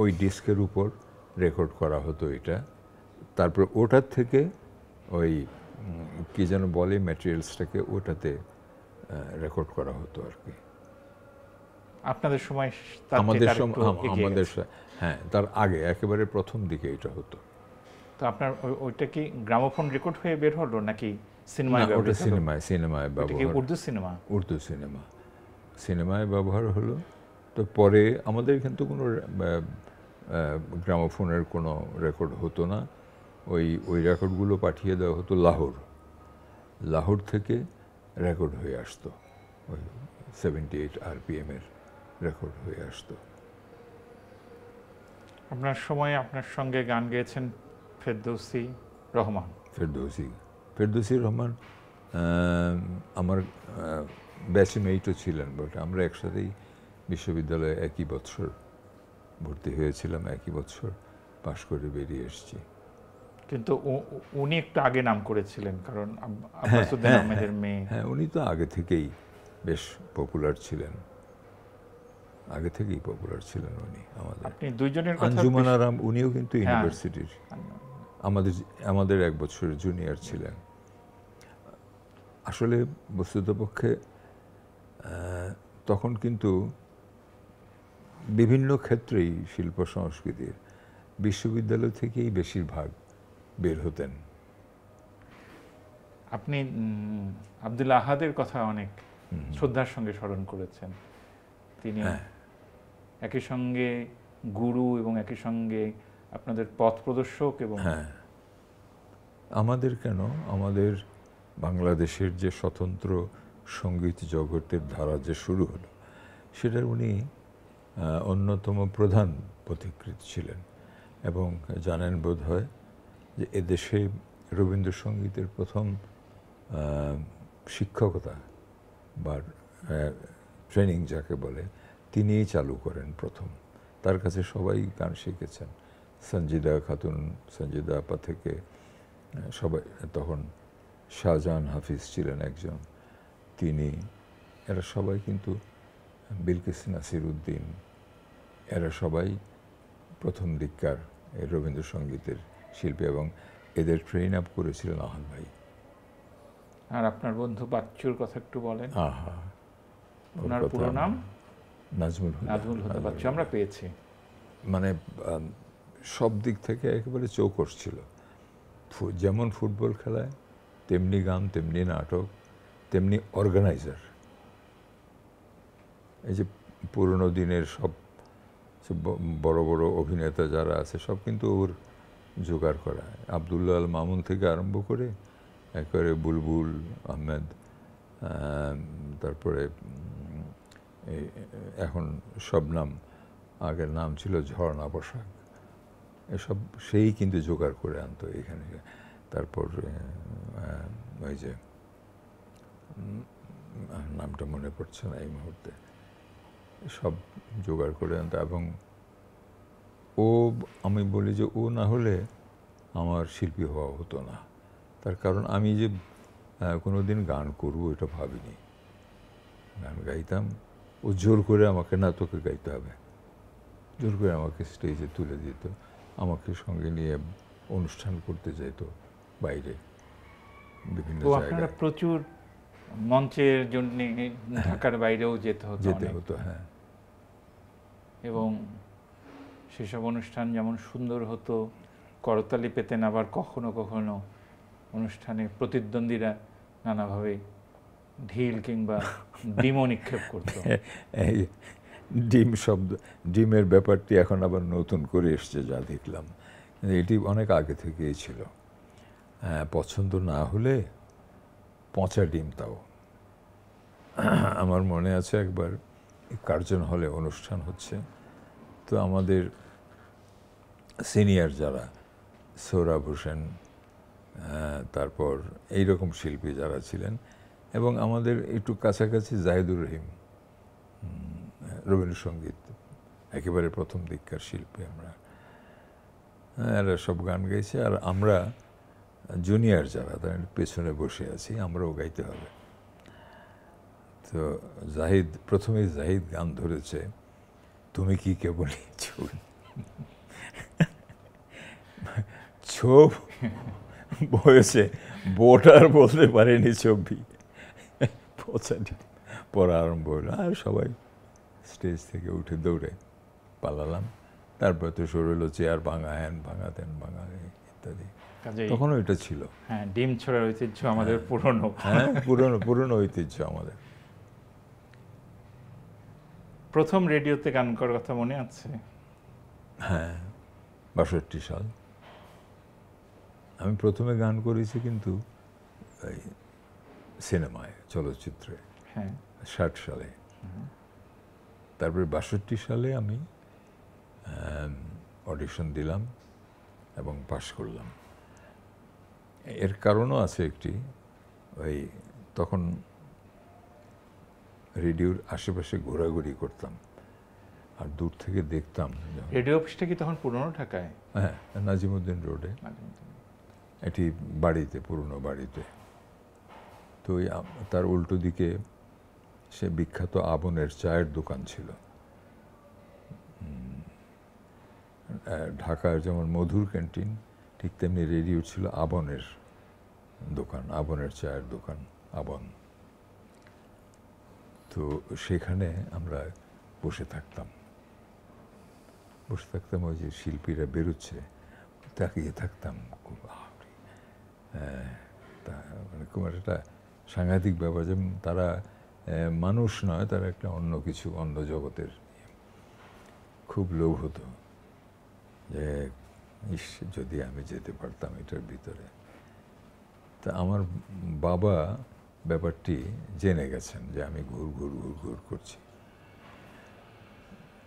ওই ডিস্কের উপর রেকর্ড করা হতো এটা। তারপর ওটার থেকে ওই কী যেন বলে ম্যাটেরিয়ালসটাকে ওটাতে রেকর্ড করা হতো আর কি। আপনাদের সময় আমাদের হ্যাঁ, তার আগে একেবারে প্রথম দিকে এটা হতো। তো আপনার ওইটা কি গ্রামোফোন রেকর্ড হয়ে বের হলো নাকি সিনেমায়? ওটা সিনেমায় ব্যবহার, উর্দু সিনেমা সিনেমায় ব্যবহার হলো। তো পরে আমাদের কিন্তু কোনো গ্রামোফোনের কোনো রেকর্ড হতো না। ওই রেকর্ডগুলো পাঠিয়ে দেওয়া হতো লাহোর থেকে রেকর্ড হয়ে আসতো, ওই 78 RPM এর রেকর্ড হয়ে আসতো। আপনার সময় আপনার সঙ্গে গান গেয়েছেন ফেরদৌসী রহমান আমার ব্যাচমেটও ছিলেন, বাট আমরা একসাথেই বিশ্ববিদ্যালয়ে একই বছর ভর্তি হয়েছিলাম, একই বছর পাশ করে বেরিয়ে এসেছি। কিন্তু উনি একটু আগে নাম করেছিলেন, কারণ আব্বাসউদ্দিন আহমেদের মেয়ে। হ্যাঁ, উনি তো আগে থেকেই বেশ পপুলার ছিলেন, উনি আমাদের। আপনি দুইজনের কথা, আঞ্জুমান আরাম উনিও কিন্তু ইউনিভার্সিটির আমাদের এক বছরের জুনিয়র ছিলেন। আসলে বস্তুতপক্ষে তখন কিন্তু বিভিন্ন ক্ষেত্রেই শিল্প সংস্কৃতির বিশ্ববিদ্যালয় থেকেই বেশিরভাগ বের হতেন। আপনি আব্দুল আহাদের কথা অনেক শ্রদ্ধার সঙ্গে স্মরণ করেছেন। তিনি একই সঙ্গে গুরু এবং একই সঙ্গে আপনাদের পথ প্রদর্শক। এবং আমাদের বাংলাদেশের যে স্বতন্ত্র সঙ্গীত জগতের ধারা যে শুরু হলো, সেটার উনি অন্যতম প্রধান পথিকৃৎ ছিলেন। এবং জানেন বোধহয় যে এদেশে রবীন্দ্রসঙ্গীতের প্রথম শিক্ষকতা বা ট্রেনিং যাকে বলে, তিনিই চালু করেন প্রথম। তার কাছে সবাই গান শিখেছেন, সঞ্জিদা আপা থেকে সবাই। তখন শাহজাহান হাফিজ ছিলেন একজন, এরা সবাই কিন্তু, বিলকিস নাসির উদ্দিন, এরা সবাই প্রথম দিককার রবীন্দ্রসঙ্গীতের শিল্পী, এবং এদের ট্রেন আপ করেছিলেন আহাদ ভাই। আর আপনার বন্ধু বাচ্চুর কথা একটু বলেন। ওনার পুরো নাম নাজমুল হুদা বাচ্চু। আমরা পেয়েছি, মানে সব দিক থেকে একেবারে চৌকস ছিল। যেমন ফুটবল খেলায় তেমনি গান, তেমনি নাটক, তেমনি অর্গানাইজার। এই যে পুরনো দিনের সব বড় বড় অভিনেতা যারা আছে, সব কিন্তু ওর জোগাড় করা। আবদুল্লাহ আল মামুন থেকে আরম্ভ করে একেবারে বুলবুল আহমেদ, তারপরে এখন শবনম, আগের নাম ছিল ঝর্ণা পোশাক, এসব সেই কিন্তু জোগাড় করে আনতো এখানে। তারপর ওই যে নামটা মনে পড়ছে না এই মুহূর্তে, সব জোগাড় করে আনতো। এবং আমি বলি যে ও না হলে আমার শিল্পী হওয়া হতো না। তার কারণ আমি যে কোনোদিন গান করবো এটা ভাবিনি। গান গাইতাম, ও জোর করে আমাকে, না তোকে গাইতে হবে, জোর করে আমাকে স্টেজে তুলে দিত, আমাকে সঙ্গে নিয়ে অনুষ্ঠান করতে যেত বাইরে বিভিন্ন জায়গায়। প্রচুর মঞ্চের জন্য ঢাকার বাইরেও যেতে হতো। হ্যাঁ, এবং সেসব অনুষ্ঠান যেমন সুন্দর হতো, করতালি পেতেন, আবার কখনো কখনো অনুষ্ঠানে প্রতিদ্বন্দ্বীরা নানাভাবে ঢিল কিংবা ডিমও নিক্ষেপ করত। ডিমের ব্যাপারটি এখন আবার নতুন করে এসছে যা দেখলাম, এটি অনেক আগে থেকেই ছিল। পছন্দ না হলে পচা ডিম। তাও আমার মনে আছে একবার কার্জন হলে অনুষ্ঠান হচ্ছে, তো আমাদের সিনিয়র যারা, সোহরাব হোসেন, তারপর এইরকম শিল্পী যারা ছিলেন, এবং আমাদের একটু কাছাকাছি জাহিদুর রহিম, রবীন্দ্রসঙ্গীত একেবারে প্রথম দিককার শিল্পী আমরা, এরা সব গান গাইছে। আর আমরা জুনিয়র যারা, তার পেছনে বসে আছি, আমরাও গাইতে হবে। তো প্রথমেই জাহিদ গান ধরেছে, তুমি কি কেবলই ছবি বয়সে বোটার বলতে পারেনি ছবি পড়া আরম্ভ হলো, আর সবাই স্টেজ থেকে উঠে দৌড়ে পালালাম। তারপর তো শুরু হলো চেয়ার ভাঙা, হ্যান ভাঙা, তেন ভাঙা ইত্যাদি। তখনও এটা ছিল। হ্যাঁ, ডিম ছোড়ার ঐতিহ্য আমাদের পুরনো। হ্যাঁ, পুরনো ঐতিহ্য আমাদের। প্রথম রেডিওতে গান করার কথা মনে আছে? হ্যাঁ, ৬২ সাল। আমি প্রথমে গান করেছি কিন্তু এই সিনেমায়, চলচ্চিত্রে। হ্যাঁ, ৬০ সালে। তারপরে ৬২ সালে আমি অডিশন দিলাম এবং পাশ করলাম। এর কারণও আছে একটি, ওই তখন রেডিওর আশেপাশে ঘোরাঘুরি করতাম আর দূর থেকে দেখতাম। রেডিও অফিসটা কি তখন পুরনো ঢাকায়? হ্যাঁ, নাজিমুদ্দিন রোডে এটি বাড়িতে, পুরনো বাড়িতে। তো তার উল্টো দিকে সে বিখ্যাত আবনের চায়ের দোকান ছিল। ঢাকার যেমন মধুর ক্যান্টিন, ঠিক তেমনি রেডিও ছিল আবনের দোকান, আবনের চায়ের দোকান, আবন। তো সেখানে আমরা বসে থাকতাম, ওই যে শিল্পীরা বেরোচ্ছে, তাকিয়ে থাকতাম খুব। মানে খুব একটা সাংঘাতিক ব্যাপার যে তারা মানুষ নয়, তারা একটা অন্য কিছু, অন্য জগতের। খুব লোভ হতো যে ইস, যদি আমি যেতে পারতাম এটার ভিতরে। তা আমার বাবা ব্যাপারটি জেনে গেছেন যে আমি ঘুর ঘুর ঘুর ঘুর করছি।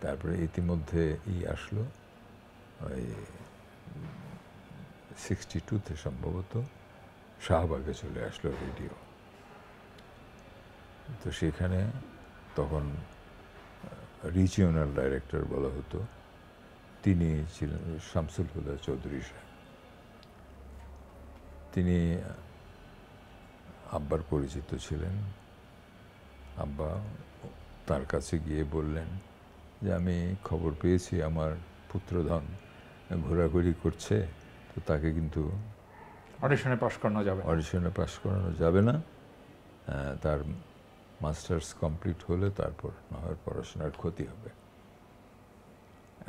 তারপরে ইতিমধ্যে আসলো ওই 62-তে সম্ভবত শাহবাগে চলে আসলো রেডিও। তো সেখানে তখন রিজিওনাল ডাইরেক্টর বলা হতো, তিনি ছিলেন শামসুল হুদা চৌধুরী সাহেব। তিনি আব্বার পরিচিত ছিলেন। আব্বা তার কাছে গিয়ে বললেন যে আমি খবর পেয়েছি আমার পুত্রধন ঘোরাঘুরি করছে, তো তাকে কিন্তু অডিশনে পাশ করানো যাবে না। তার মাস্টার্স কমপ্লিট হলে তারপর না হয় পড়াশোনার ক্ষতি হবে।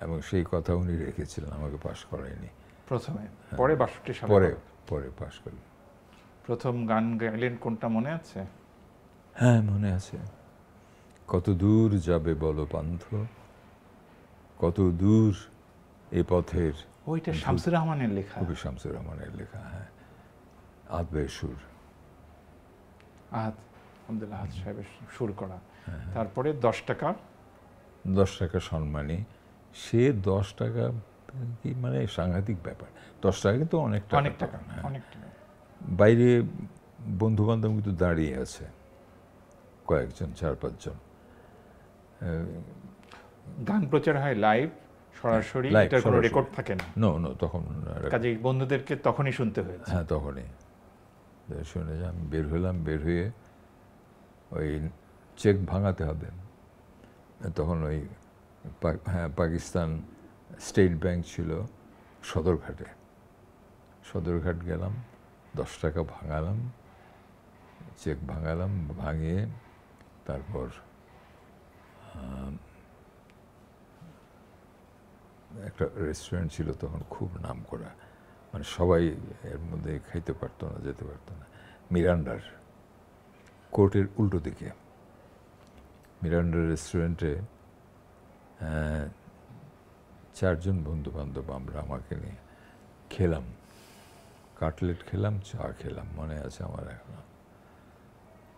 এবং সেই কথা উনি রেখেছিলেন, আমাকে পাশ করায়নি প্রথমে। পরে ৬২ সালে পরে পাশ করলেন। প্রথম গান গাইলেন কোনটা মনে আছে? হ্যাঁ, মনে আছে। কত দূর যাবে বলো পান্থ, কত দূর এ পথের। ওইটা শামসুর রহমানের লেখা। কবি শামসুর রহমানের লেখা। হ্যাঁ, আদবের সুর, আব্দুল আহাদ সাহেবের সুর করা। তারপরে ১০ টাকা সম্মানী। সে 10 টাকা কি মানে সাংঘাতিক ব্যাপার। 10 টাকা কিন্তু অনেক টাকা। বাইরে বন্ধু বান্ধব কিন্তু দাঁড়িয়ে আছে কয়েকজন, 4-5 জন। গান প্রচার হয় লাইভ, সরাসরি, এটার কোনো রেকর্ড থাকে না। নো, তখন কাজেই বন্ধুদেরকে তখনই শুনতে হয়েছে। হ্যাঁ, তখনই শুনে যে আমি বের হলাম। বের হয়ে ওই চেক ভাঙাতে হবে। তখন ওই পাকিস্তান স্টেট ব্যাংক ছিল সদরঘাট গেলাম, 10 টাকা ভাঙালাম, চেক ভাঙালাম, ভাঙিয়ে তারপর একটা রেস্টুরেন্ট ছিল তখন খুব নাম করা, মানে সবাই এর মধ্যে খাইতে পারতো না, যেতে পারতো না। মিরান্ডার কোর্টের উল্টো দিকে মিরান্ডার রেস্টুরেন্টে 4 জন বন্ধু বান্ধব আমরা, আমাকে নিয়ে খেলাম, কাটলেট খেলাম, চা খেলাম, মনে আছে আমার এখনো।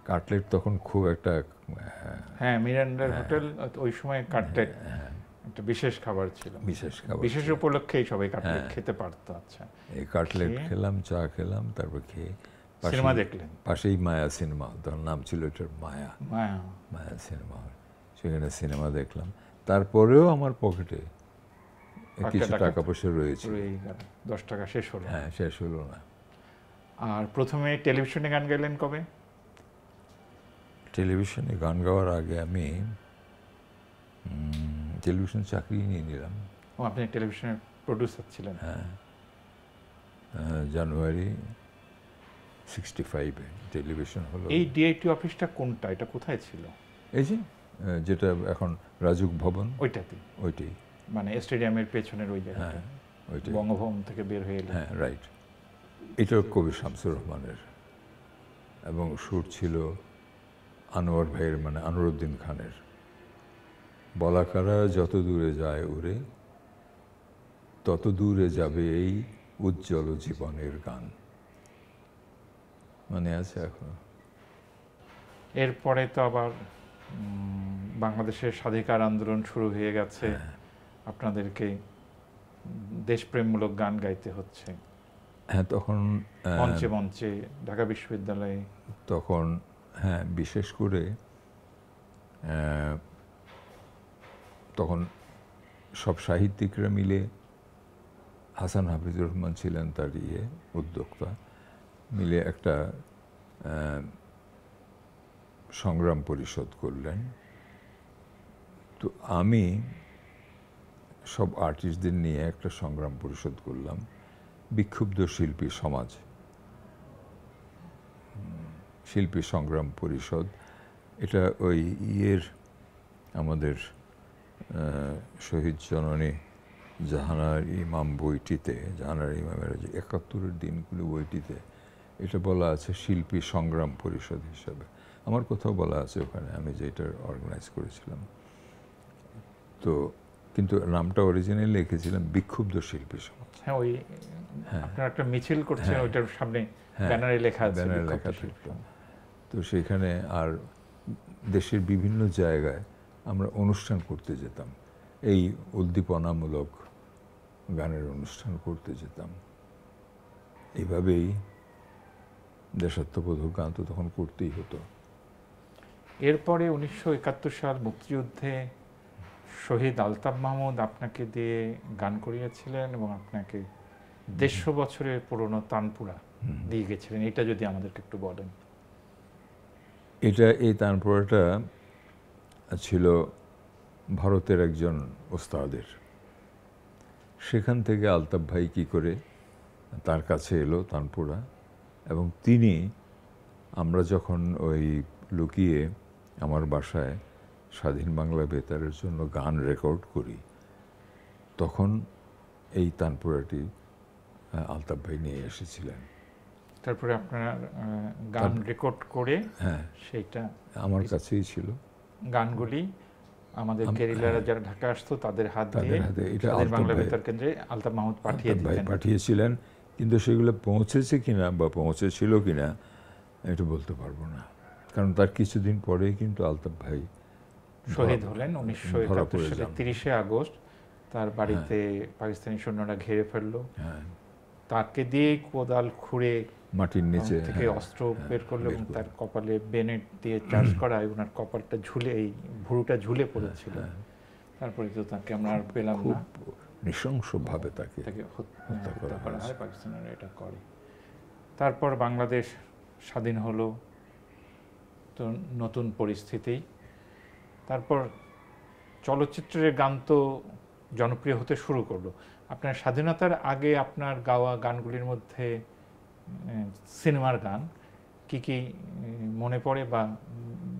কাটলেট তখন খুব একটা, হ্যাঁ, মিরান্ডার হোটেল ওই সময় কাটলেট একটা বিশেষ খাবার ছিল। বিশেষ উপলক্ষেই সবাই কাটলেট খেতে পারতো। আচ্ছা, এই কাটলেট খেলাম, চা খেলাম, তারপর খেয়ে সিনেমা দেখলেন। পাশেই মায়া সিনেমা, তখন নাম ছিল এটার মায়া সিনেমা হল। সেখানে সিনেমা দেখলাম। তারপরেও আমার পকেটে কিছু টাকা পয়সা রয়েছে। 10 টাকা শেষ হলো? হ্যাঁ, শেষ হলো না। আর প্রথমে টেলিভিশনে গান গাইলেন কবে? টেলিভিশনে গান গাওয়ার আগে আমি টেলিভিশন চাকরি নিয়ে নিলাম। ও, আপনি টেলিভিশনের প্রডিউসার ছিলেন? হ্যাঁ, জানুয়ারি 65-এ টেলিভিশন হলো। এই ডিআইটি অফিসটা কোনটা, এটা কোথায় ছিল? এই যে যেটা এখন রাজুক ভবন, ওইটাতে, ওইটাই, মানে স্টেডিয়ামের পেছনের ওই জায়গাটা। হ্যাঁ ওইটাই, বঙ্গভবন থেকে বের হয়ে এলে। হ্যাঁ রাইট। এটা কবি শামসুর রহমানের, এবং সুর ছিল আনোয়ার ভাইয়ের, মানে আনোয়ারউদ্দিন খানের। বলাকারা যত দূরে যায় উড়ে, তত দূরে যাবে এই উজ্জ্বল জীবনের গান। মানে আছে এখন। এরপরে তো আবার বাংলাদেশের স্বাধিকার আন্দোলন শুরু হয়ে গেছে, আপনাদেরকে দেশপ্রেমমূলক গান গাইতে হচ্ছে। হ্যাঁ, তখন মঞ্চে মঞ্চে ঢাকা বিশ্ববিদ্যালয়ে। তখন হ্যাঁ, বিশেষ করে তখন সব সাহিত্যিকরা মিলে, হাসান হাফিজুর রহমান ছিলেন তার উদ্যোক্তা, মিলে একটা সংগ্রাম পরিষদ করলেন। তো আমি সব আর্টিস্টদের নিয়ে একটা সংগ্রাম পরিষদ করলাম, বিক্ষুব্ধ শিল্পী সমাজ, শিল্পী সংগ্রাম পরিষদ। এটা ওই আমাদের শহীদ জননী জাহানার ইমাম বইটিতে, জাহানার ইমামের যে 71-এর দিনগুলো বইটিতে এটা বলা আছে শিল্পী সংগ্রাম পরিষদ হিসাবে। আমার কোথাও বলা আছে ওখানে, আমি যেটা অর্গানাইজ করেছিলাম। তো কিন্তু নামটা অরিজিনালি লিখেছিলাম বিক্ষুব্ধ শিল্পী সমাজ। হ্যাঁ, ওই আপনার একটা মিছিল করছেন, ওইটার সামনে ব্যানারে লেখা আছে ব্যানারে লেখা থাকতো। তো সেখানে আর দেশের বিভিন্ন জায়গায় আমরা অনুষ্ঠান করতে যেতাম, এই উদ্দীপনামূলক গানের অনুষ্ঠান করতে যেতাম। এইভাবেই দেশাত্মবোধক গান তো তখন করতেই হতো। এরপরে 1971 সাল মুক্তিযুদ্ধে শহীদ আলতাফ মাহমুদ আপনাকে দিয়ে গান করিয়েছিলেন এবং আপনাকে 150 বছরের পুরনো তানপুরা দিয়ে গেছিলেন। এটা যদি আমাদেরকে একটু বলেন। এই তানপুরাটা ছিল ভারতের একজন ওস্তাদের। সেখান থেকে আলতাফ ভাই কী করে তার কাছে এলো তানপুরা, এবং তিনি, আমরা যখন ওই লুকিয়ে আমার বাসায় স্বাধীন বাংলা বেতারের জন্য গান রেকর্ড করি, তখন এই তানপুরাটি আলতাফ ভাই নিয়ে এসেছিলেন। তারপরে আপনারা গান রেকর্ড করে, হ্যাঁ, সেইটা আমার কাছেই ছিল। গানগুলি আমাদের গেরিলারা যারা ঢাকা আসতো তাদের হাত দিয়ে স্বাধীন বাংলা বেতার কেন্দ্রে আলতাফ মাহমুদ পাঠিয়েছিলেন। কিন্তু সেগুলো পৌঁছেছে কিনা বা পৌঁছেছিল কিনা এটা বলতে পারবো না, কারণ তার কিছুদিন পরেই কিন্তু আলতাফ ভাই শহীদ হলেন 1971 সালের 30শে আগস্ট। তার বাড়িতে পাকিস্তানি সৈন্যরা ঘিরে ফেললো। তাকে দিয়ে কোদাল খুঁড়ে মাটির নিচে থেকে অস্ত্র বের করলো এবং তার কপালে বেনেট দিয়ে চার্জ করা, ওনার কপালটা ঝুলে, এই ভুরুটা ঝুলে পড়েছিল। তারপরে তো তাকে আমরা আর পেলাম না। নৃশংসভাবে তাকে হত্যা করা হয়, পাকিস্তানিরা এটা করে। তারপর বাংলাদেশ স্বাধীন হলো, তো নতুন পরিস্থিতি। তারপর চলচ্চিত্রের গান তো জনপ্রিয় হতে শুরু করলো। আপনার স্বাধীনতার আগে আপনার গাওয়া গানগুলির মধ্যে সিনেমার গান কি কি মনে পড়ে, বা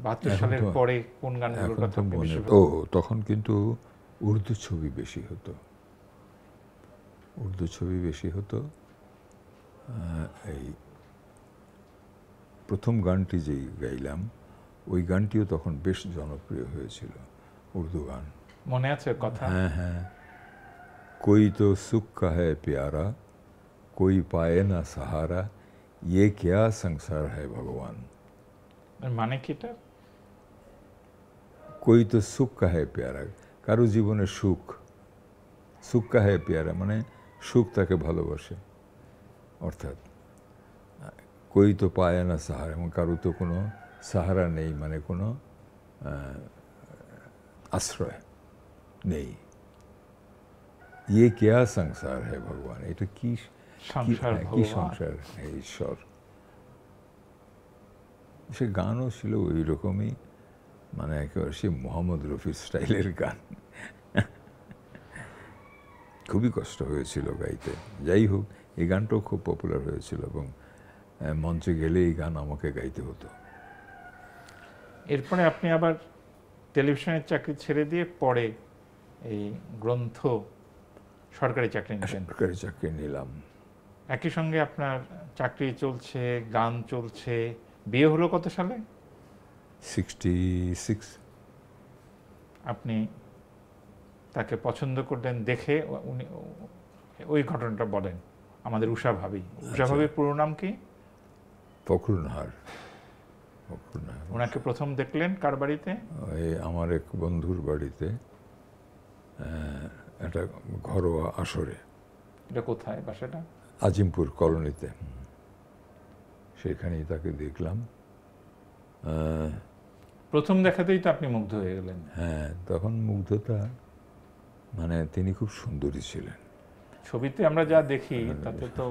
72 সালের পরে কোন গানগুলোর কথা বেশি? তখন কিন্তু উর্দু ছবি বেশি হতো, উর্দু ছবি বেশি হতো। এই প্রথম গানটি যেই গাইলাম, ওই গানটিও তখন বেশ জনপ্রিয় হয়েছিল, উর্দু গান। মনে আছে কথা? হ্যাঁ হ্যাঁ। कोई तो सुख का है प्यारा, कोई पाए ना सहारा, ये क्या संसार है भगवान। মানে কি এটা? कोई तो सुख का है प्यारा, কারো জীবনে সুখ, সুখ কা হে প্যারা মানে সুখ তাকে ভালোবাসে, অর্থাৎ কই তো পায় না সাহারা, এবং কারো তো কোনো সাহারা নেই, মানে কোনো আশ্রয় নেই। ইয়ে কেয়া সংসার হে ভগবান, এটা কি কি সংসার হে ঈশ্বর। সে গানও ছিল ওই রকমই, মানে একেবারে সেই মোহাম্মদ রফির স্টাইলের গান। খুবই কষ্ট হয়েছিল গাইতে। যাই হোক, এই গানটাও খুব পপুলার হয়েছিল এবং মঞ্চে গেলে এই গান আমাকে গাইতে হতো। এরপরে আপনি আবার টেলিভিশনের চাকরি ছেড়ে দিয়ে পরে এই গ্রন্থ সরকারি চাকরি নিলেন। সরকারি চাকরি নিলাম। একই সঙ্গে আপনার চাকরি চলছে, গান চলছে। বিয়ে হলো কত সালে? 66। আপনি তাকে পছন্দ করলেন দেখে, উনি ওই ঘটনাটা বলেন আমাদের উষা ভাবি। উষা ভাবির পুরো নাম কি? ফখরুন্নাহার। ওনাকে প্রথম দেখলেন কার বাড়িতে? আমার এক বন্ধুর বাড়িতে, একটা ঘরোয়া আসরে। এটা কোথায় বাসাটা? আজিমপুর কলোনিতে। সেখানেই তাকে দেখলাম। প্রথম দেখাতেই তো আপনি মুগ্ধ হয়ে গেলেন। হ্যাঁ, তখন মুগ্ধতা, মানে তিনি খুব সুন্দরী ছিলেন। ছবিতে আমরা যা দেখি তাতে তো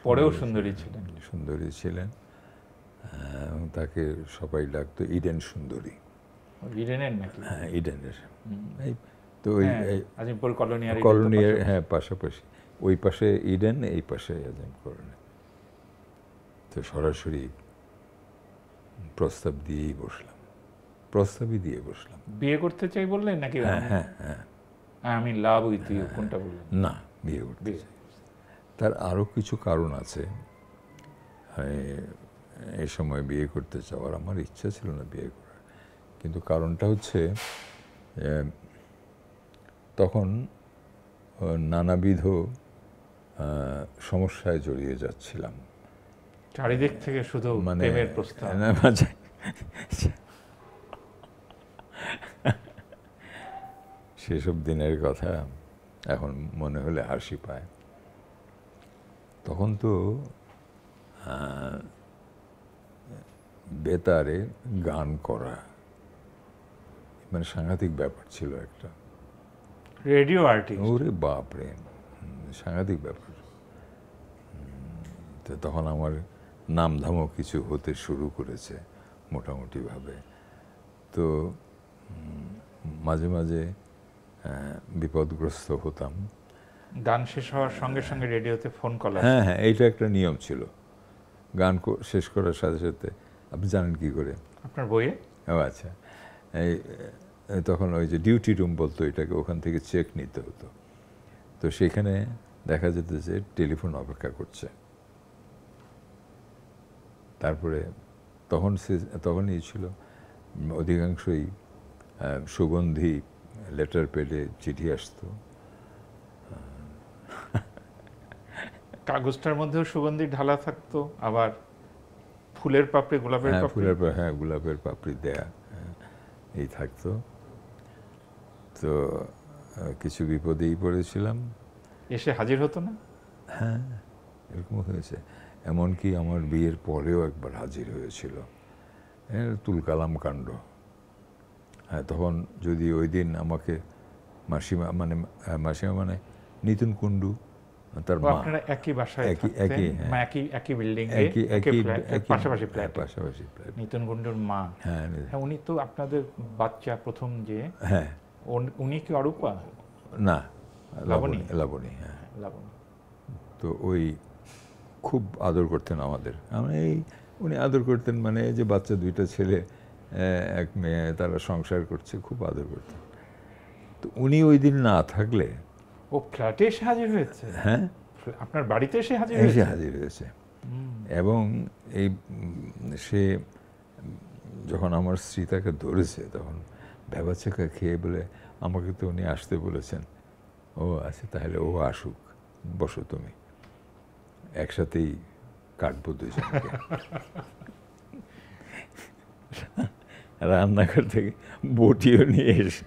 পরেও সুন্দরী ছিলেন। সুন্দরী ছিলেন এবং তাকে সবাই ডাকতো ইডেন সুন্দরী। ইডেনের নাকি? হ্যাঁ, ইডেনের। এই তো ওই আজিমপুর কলোনি আর কলোনির, হ্যাঁ, পাশাপাশি। ওই পাশে ইডেন, এই পাশে আজিম কলোনি। তো সরাসরি প্রস্তাবই দিয়ে বসলাম। বিয়ে করতে চাই বললেন নাকি? হ্যাঁ, আমি লাভ উইথ ইউ কোনটা বললেন? না, বিয়ে করতে চাই। তার আরও কিছু কারণ আছে। এই সময় বিয়ে করতে চাওয়ার আমার ইচ্ছা ছিল না বিয়ে করার, কিন্তু কারণটা হচ্ছে তখন নানাবিধ সমস্যায় জড়িয়ে যাচ্ছিলাম। চারিদিক থেকে শুধু প্রেমের প্রস্তাব। সেসব দিনের কথা এখন মনে হলে হাসি পায়। তখন তো বেতারে গান করা মানে সাংঘাতিক ব্যাপার ছিল একটা। রেডিও আর্টিস্ট, ওরে বাপরে, সাংঘাতিক ব্যাপার। তো তখন আমার নামধামও কিছু হতে শুরু করেছে মোটামুটিভাবে। তো মাঝে মাঝে বিপদগ্রস্ত হতাম। গান শেষ হওয়ার সঙ্গে সঙ্গে রেডিওতে ফোন কল। হ্যাঁ, এইটা একটা নিয়ম ছিল। গান শেষ করার সাথে সাথে, আপনি জানেন কি করে? আপনার বইয়ে? ও আচ্ছা। তখন ওই যে ডিউটি রুম বলতো এটাকে, ওখান থেকে চেক নিতে হতো। তো সেখানে দেখা যেত যে টেলিফোন অপেক্ষা করছে। তারপরে তখনই ছিল অধিকাংশই সুগন্ধি লেটার প্যাডে চিঠি আসতো। কাগজটার মধ্যেও সুগন্ধি ঢালা থাকতো, আবার ফুলের পাপড়ি, গোলাপের পাপড়ি। গোলাপের পাপড়ি দেয়া এই থাকতো। তো কিছু বিপদেই পড়েছিলাম। এসে হাজির হতো না? হ্যাঁ, এরকম হয়েছে। এমনকি আমার বিয়ের পরেও একবার হাজির হয়েছিল। তুলকালাম কাণ্ড। হ্যাঁ, তখন যদি ওই দিন আমাকে মাসিমা মানে নিতুন কুণ্ডু, তার মা, আপনারা একই বাসায় একই বিল্ডিং পাশাপাশি ফ্ল্যাট। নিতুন কুণ্ডুর মা, হ্যাঁ, উনি তো আপনাদের বাচ্চা প্রথম যে, হ্যাঁ, উনি কি অরূপা? না, লাবণী। হ্যাঁ, লাবণী। তো ওই খুব আদর করতেন আমাদের। উনি আদর করতেন, মানে যে বাচ্চা, দুইটা ছেলে, এক মেয়ে, তারা সংসার করছে, খুব আদর করতেন। তো উনি ওই দিন না থাকলে, ও ফ্ল্যাটে এসে হাজির হয়েছে? হ্যাঁ, আপনার বাড়িতে এসে হাজির হয়েছে। এবং সে যখন আমার স্ত্রী তাকে ধরেছে, তখন ভেবাচেকা খেয়ে বলে, আমাকে তো উনি আসতে বলেছেন। ও আচ্ছা, তাহলে ও আসুক, বসো তুমি, একসাথেই কাটবো দুজনকে। রান্নাঘর থেকে বটিও নিয়ে এসে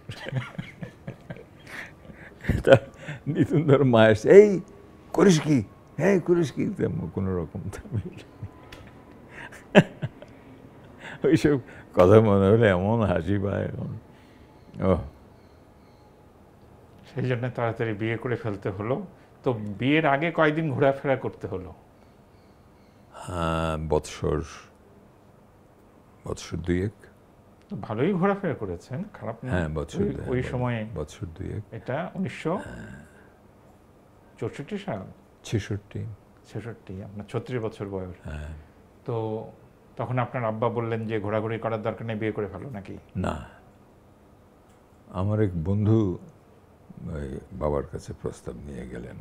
নিতুন ধর মা এসে, এই করিস কি, হ্যাঁ করিস কি, কোনো রকম। ওইসব কথা মনে হলে এমন হাসি পায় এখন। সেই জন্য তাড়াতাড়ি বিয়ে করে ফেলতে হলো। তো বিয়ের আগে কয়েকদিন ঘোরাফেরা করতে হলো? বৎসর দুয়েক। তো ভালোই ঘোরাফেরা করেছেন, খারাপ না। হ্যাঁ, বছর ওই সময়ে বছর দুয়েক। এটা 1964 সাল, 66। আপনার 36 বছর বয়স। হ্যাঁ। তো তখন আপনার আব্বা বললেন যে ঘোরাঘুরি করার দরকার নেই, বিয়ে করে ফেলো নাকি? না, আমার এক বন্ধু ওই বাবার কাছে প্রস্তাব নিয়ে গেলেন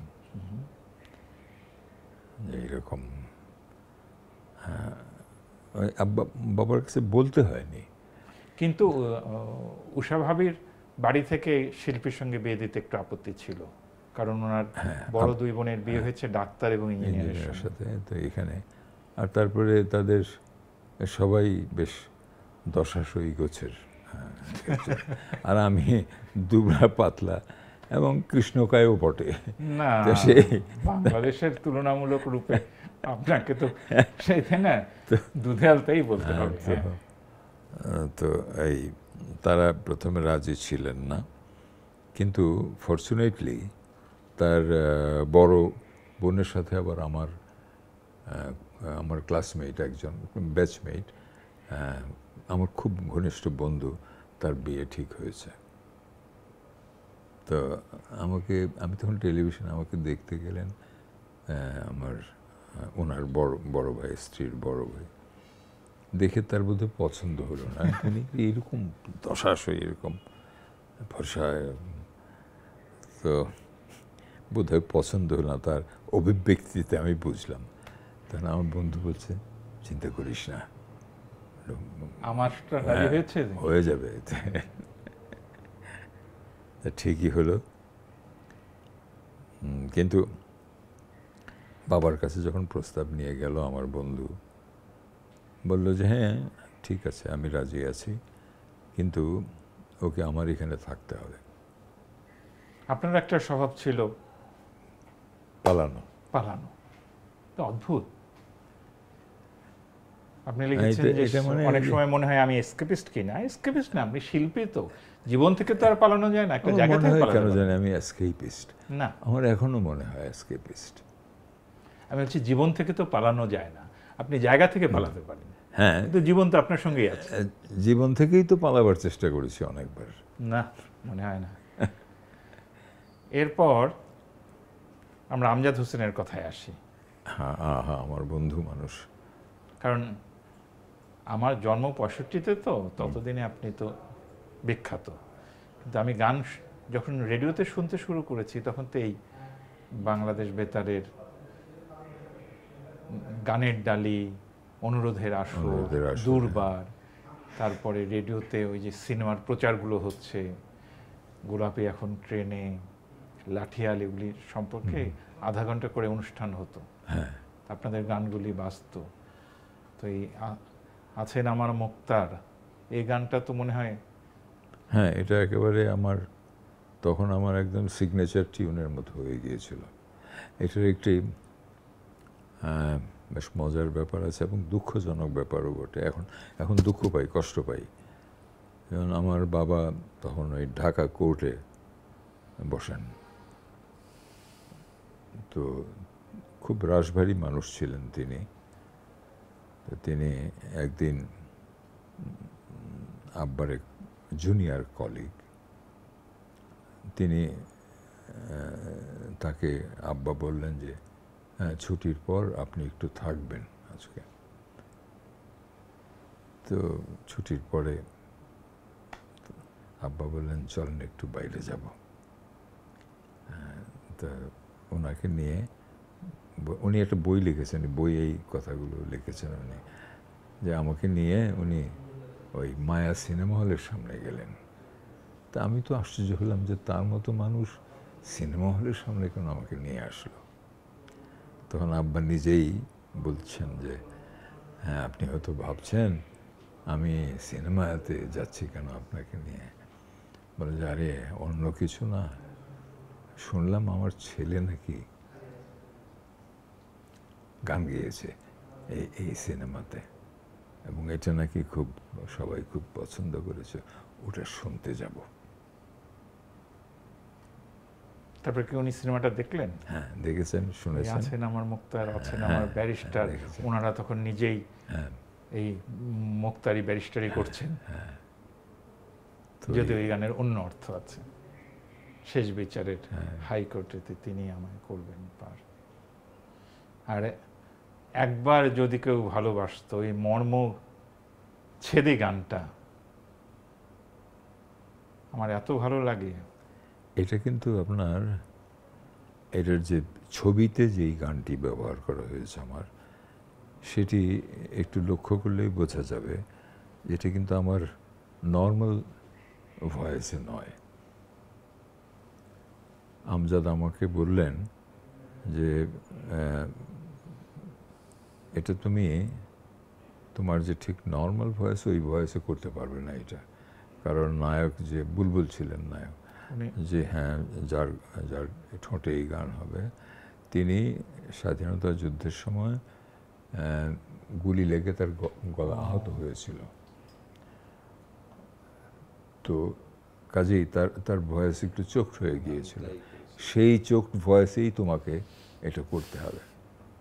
যে এইরকম। ওই বাবার কাছে বলতে হয়নি, কিন্তু উষা ভাবির বাড়ি থেকে শিল্পীর সঙ্গে বিয়ে দিতে একটু আপত্তি ছিল, কারণ ওনার বড় দুই বোনের বিয়ে হয়েছে ডাক্তার এবং ইঞ্জিনিয়ারের সাথে। তো এখানে আর তারপরে তাদের সবাই বেশ দশাশই গোছের, আর আমি দুবড়া পাতলা এবং কৃষ্ণকায়ও বটে। না, বাংলাদেশের তুলনামূলক রূপে আপনাকে তো সেই না দুধে আলতাই বলতে হবে। তো এই তারা প্রথমে রাজি ছিলেন না, কিন্তু ফরচুনেটলি তার বড় বোনের সাথে আবার আমার ক্লাসমেট, একজন ব্যাচমেট, আমার খুব ঘনিষ্ঠ বন্ধু, তার বিয়ে ঠিক হয়েছে। তো আমি তখন টেলিভিশনে আমাকে দেখতে গেলেন ওনার বড় ভাই, স্ত্রীর বড় ভাই। দেখে তার বোধহয় পছন্দ হলো না, তিনি এইরকম দশাশয় এরকম ভরসায়, তো বোধহয় পছন্দ হলো না, তার অভিব্যক্তিতে আমি বুঝলাম। তখন আমার বন্ধু বলছে, চিন্তা করিস না, হয়ে যাবে। ঠিকই হলো। কিন্তু বাবার কাছে যখন প্রস্তাব নিয়ে গেল আমার বন্ধু, বলল যে হ্যাঁ ঠিক আছে, আমি রাজি আছি, কিন্তু ওকে আমার এখানে থাকতে হবে। আপনার একটা স্বভাব ছিল পালানো। তো অদ্ভুত। আপনি লিখেছেন যে অনেক সময় মনে হয় আমি এসকেপিস্ট কিনা। এসকেপিস্ট না, আপনি শিল্পী, তো জীবন থেকে তো আর পালানো যায় না, একটা জায়গা থেকে পালানো। কেন জানি আমি এসকেপিস্ট না, আমার এখনো মনে হয় এসকেপিস্ট। আমি বলছি জীবন থেকে তো পালানো যায় না, আপনি জায়গা থেকে পালাতে পারেন। হ্যাঁ, কিন্তু জীবন তো আপনার সঙ্গেই আছে। জীবন থেকেই তো পালাবার চেষ্টা করেছি অনেকবার। না, মনে হয় না। এরপর আমরা আমজাদ হোসেনের কথায় আসি। হ্যাঁ, আমার বন্ধু মানুষ। কারণ আমার জন্ম 65-তে, তো ততদিনে আপনি তো বিখ্যাত। কিন্তু আমি গান যখন রেডিওতে শুনতে শুরু করেছি, তখন তো এই বাংলাদেশ বেতারের গানের ডালি, অনুরোধের আসর, দুর্বার, তারপরে রেডিওতে ওই যে সিনেমার প্রচারগুলো হচ্ছে, গোলাপি এখন ট্রেনে, লাঠিয়াল, এগুলি সম্পর্কে আধা ঘন্টা করে অনুষ্ঠান হতো। আপনাদের গানগুলি বাজতো। তো এই আছেন আমার মুক্তার, এই গানটা তো মনে হয়, হ্যাঁ, এটা একেবারে তখন আমার একদম সিগনেচার টিউনের মতো হয়ে গিয়েছিল। এটার একটি বেশ মজার ব্যাপার আছে এবং দুঃখজনক ব্যাপারও বটে। এখন দুঃখ পাই, কষ্ট পাই। যেমন আমার বাবা তখন ওই ঢাকা কোর্টে বসেন, তো খুব রাশভারী মানুষ ছিলেন তিনি। তো তিনি একদিন আব্বার এক জুনিয়র কলিগ, তিনি তাকে আব্বা বললেন যে হ্যাঁ, ছুটির পর আপনি একটু থাকবেন আজকে। তো ছুটির পরে আব্বা বললেন চলেন একটু বাইরে যাব। তা ওনাকে নিয়ে, উনি একটা বই লিখেছেন, বই এই কথাগুলো লিখেছেন উনি, যে আমাকে নিয়ে উনি ওই মায়া সিনেমা হলের সামনে গেলেন। তা আমি তো আশ্চর্য হলাম যে তার মতো মানুষ সিনেমা হলের সামনে কেন আমাকে নিয়ে আসলো। তখন আব্বা নিজেই বলছেন যে হ্যাঁ, আপনি হয়তো ভাবছেন আমি সিনেমাতে যাচ্ছি কেন আপনাকে নিয়ে। বলে যে আরে অন্য কিছু না, শুনলাম আমার ছেলে নাকি গান গেয়েছে এই সিনেমাতে, এবং এটা নাকি সবাই খুব পছন্দ করেছে, ওটা শুনতে যাব। তারপরে কি উনি সিনেমাটা দেখলেন? হ্যাঁ, দেখেছেন, শুনেছেন। আছেন আমার মুক্তার, আছেন আমার ব্যারিস্টার, ওনারা তখন নিজেই এই মুক্তারি ব্যারিস্টারি করছেন। যদিও এই গানের অন্য অর্থ আছে। শেষ বিচারের হাইকোর্টেতে তিনি আমায় করবেন পার। আর একবার যদি কেউ ভালোবাসতো, এই মর্ম ছেদে গানটা আমার এত ভালো লাগে। এটা কিন্তু আপনার এটার যে ছবিতে যেই গানটি ব্যবহার করা হয়েছে আমার, সেটি একটু লক্ষ্য করলেই বোঝা যাবে যেটা কিন্তু আমার নর্মাল ভয়েসে নয়। আমজাদ আমাকে বললেন যে এটা তুমি তোমার যে ঠিক নর্মাল ভয়েস, ওই ভয়েসে করতে পারবে না এটা, কারণ নায়ক যে বুলবুল ছিলেন নায়ক, যে হ্যাঁ যার যার ঠোঁটে এই গান হবে, তিনি স্বাধীনতা যুদ্ধের সময় গুলি লেগে তার গলা আহত হয়েছিল। তো কাজেই তার ভয়েস একটু চোখ হয়ে গিয়েছিল, সেই চোখ ভয়েসেই তোমাকে এটা করতে হবে।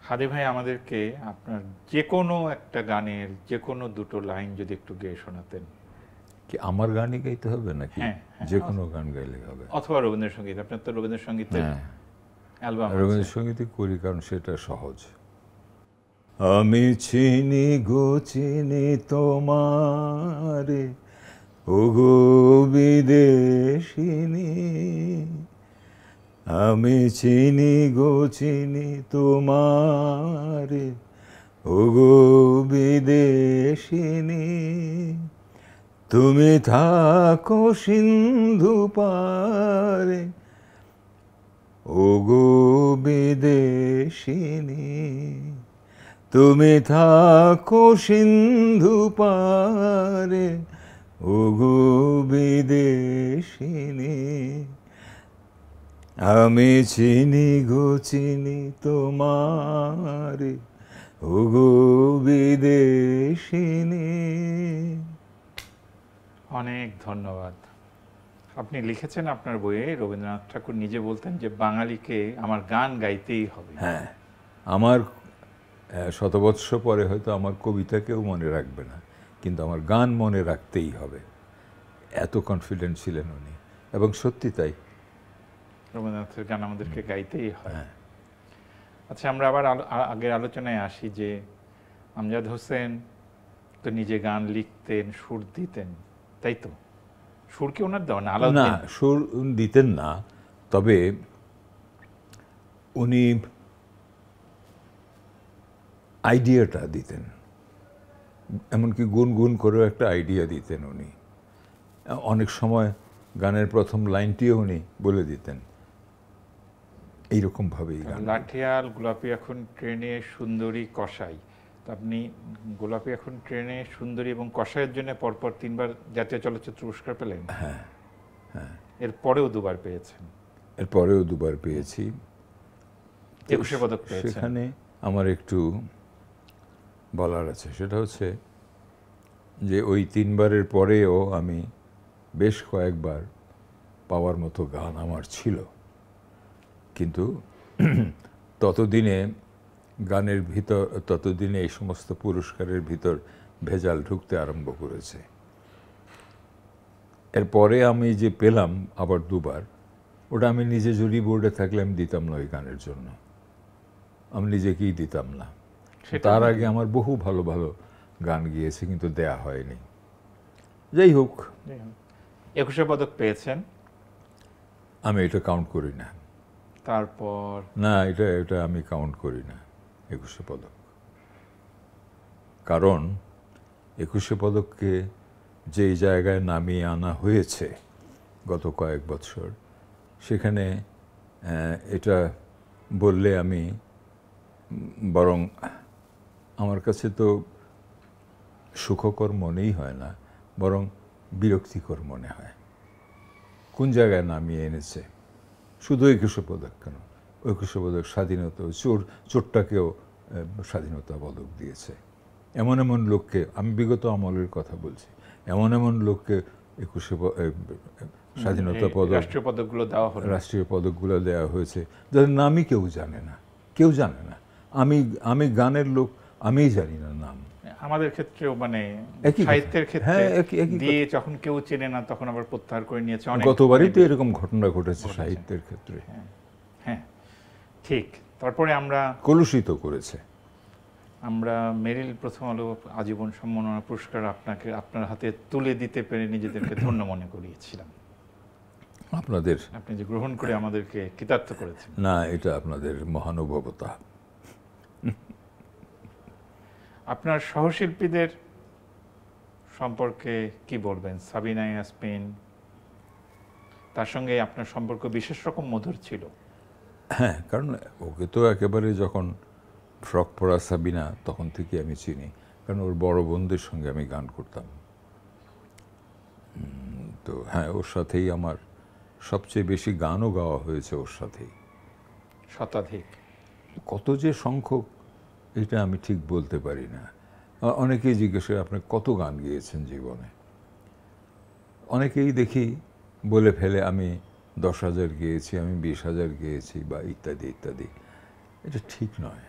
হাদি ভাই, আমাদেরকে আপনার যে কোনো একটা গানের যে কোনো দুটো লাইন যদি একটু গেয়ে শোনাতেন। কি আমার গানই গাইতে হবে নাকি? হ্যাঁ, যে কোনো গান গাইলে হবে, অথবা রবীন্দ্রসঙ্গীত। আপনার তো রবীন্দ্রসঙ্গীতের অ্যালবাম আছে। রবীন্দ্রসঙ্গীতই করি, কারণ সেটা সহজ। আমি চিনি গো চিনি তোমারে, ওগো বিদেশিনী, আমি চিনি গো চিনি তোমারে, ওগো বিদেশিনী, তুমি থাকো সিন্ধু পারে, ওগো বিদেশিনী, তুমি থাকো সিন্ধু পারে, ওগো বিদেশিনী, আমি চিনি গো চিনি তোমারে, ওগো বিদেশিনী। অনেক ধন্যবাদ। আপনি লিখেছেন আপনার বইয়ে, রবীন্দ্রনাথ ঠাকুর নিজে বলতেন যে বাঙালিকে আমার গান গাইতেই হবে। হ্যাঁ, আমার শতবৎসর পরে হয়তো আমার কবিতা কেউ মনে রাখবে না, কিন্তু আমার গান মনে রাখতেই হবে, এত কনফিডেন্ট ছিলেন উনি। এবং সত্যি তাই, রবীন্দ্রনাথের গান আমাদেরকে গাইতেই হয়। আচ্ছা, আমরা আবার আগের আলোচনায় আসি যে আমজাদ হোসেন তো নিজে গান লিখতেন, সুর দিতেন, তাই তো? সুর কি ওনার দেওয়া? না, সুর দিতেন না, তবে উনি আইডিয়াটা দিতেন, এমনকি গুনগুন করেও একটা আইডিয়া দিতেন উনি। অনেক সময় গানের প্রথম লাইনটিও উনি বলে দিতেন, এইরকমভাবেই গান। লাঠিয়াল, গোলাপি এখন ট্রেনে, সুন্দরী, কসাই। তো আপনি গোলাপি এখন ট্রেনে, সুন্দরী এবং কসাইয়ের জন্য পরপর 3 বার জাতীয় চলচ্চিত্র পুরস্কার পেলেন। হ্যাঁ, হ্যাঁ। এর পরেও 2 বার পেয়েছেন। এর পরেও 2 বার পেয়েছি। 21 পদক পেয়েছেন। সেখানে আমার একটু বলার আছে, সেটা হচ্ছে যে ওই 3 বারের পরেও আমি বেশ কয়েকবার পাওয়ার মতো গান আমার ছিল, কিন্তু ততদিনে গানের ভিতর, ততদিনে এই সমস্ত পুরস্কারের ভিতর ভেজাল ঢুকতে আরম্ভ করেছে। এরপরে আমি যে পেলাম আবার 2 বার, ওটা আমি নিজে জুরি বোর্ডে থাকলে আমি দিতাম না ওই গানের জন্য, আমি নিজেকেই দিতাম না। তার আগে আমার বহু ভালো ভালো গান গিয়েছে, কিন্তু দেয়া হয়নি। যাই হোক, 21 পদক পেয়েছেন। আমি এটা কাউন্ট করি না। তারপর না, এটা আমি কাউন্ট করি না 21 পদক, কারণ 21 পদককে যেই জায়গায় নামিয়ে আনা হয়েছে গত কয়েক বছর, সেখানে এটা বললে আমি বরং আমার কাছে তো সুখকর মনেই হয় না, বরং বিরক্তিকর মনে হয়। কোন জায়গায় নামিয়ে এনেছে? শুধু 21 পদক কেন, 21 পদক স্বাধীনতা, চোরটাকেও স্বাধীনতা পদক দিয়েছে। এমন এমন লোককে, আমি বিগত আমলের কথা বলছি, এমন এমন লোককে 21 স্বাধীনতা পদক, রাষ্ট্রীয় পদকগুলো দেওয়া হলো, রাষ্ট্রীয় পদকগুলো দেওয়া হয়েছে, যাদের নামই কেউ জানে না, কেউ জানে না। আমি গানের লোক, আমিই জানি না নাম। আমাদের ক্ষেত্রেও মানে একই কথা। সাহিত্যের ক্ষেত্রে হ্যাঁ, একই দিয়ে যখন কেউ চেনে না তখন আবার প্রত্যাহার করে নিয়েছে অনেক। গতবারই তো এরকম ঘটনা ঘটেছে সাহিত্যের ক্ষেত্রে। হ্যাঁ ঠিক। তারপরে আমরা কলুষিত করেছে। আমরা মেরিল প্রথম আলো আজীবন সম্মাননা পুরস্কার আপনার হাতে তুলে দিতে পেরে নিজেদেরকে ধন্য মনে করিয়েছিলাম। আপনাদের, আপনি যে গ্রহণ করে আমাদেরকে কৃতার্থ করেছেন। না, এটা আপনাদের মহানুভবতা। আপনার সহশিল্পীদের সম্পর্কে কি বলবেন? সাবিনা ইয়াসমিন, তার সঙ্গে আপনার সম্পর্ক বিশেষ রকম মধুর ছিল। হ্যাঁ, কারণ ওকে তো একেবারে যখন ফ্রক পরা সাবিনা তখন থেকে আমি চিনি, কারণ ওর বড় বোনদের সঙ্গে আমি গান করতাম। তো হ্যাঁ, ওর সাথেই আমার সবচেয়ে বেশি গানও গাওয়া হয়েছে ওর সাথেই, শতাধিক। কত যে সংখ্যক এটা আমি ঠিক বলতে পারি না। অনেকেই জিজ্ঞেস করে আপনি কত গান গেয়েছেন জীবনে। অনেকেই দেখি বলে ফেলে আমি 10,000 গেয়েছি, আমি 20,000 গেয়েছি, বা ইত্যাদি ইত্যাদি। এটা ঠিক নয়।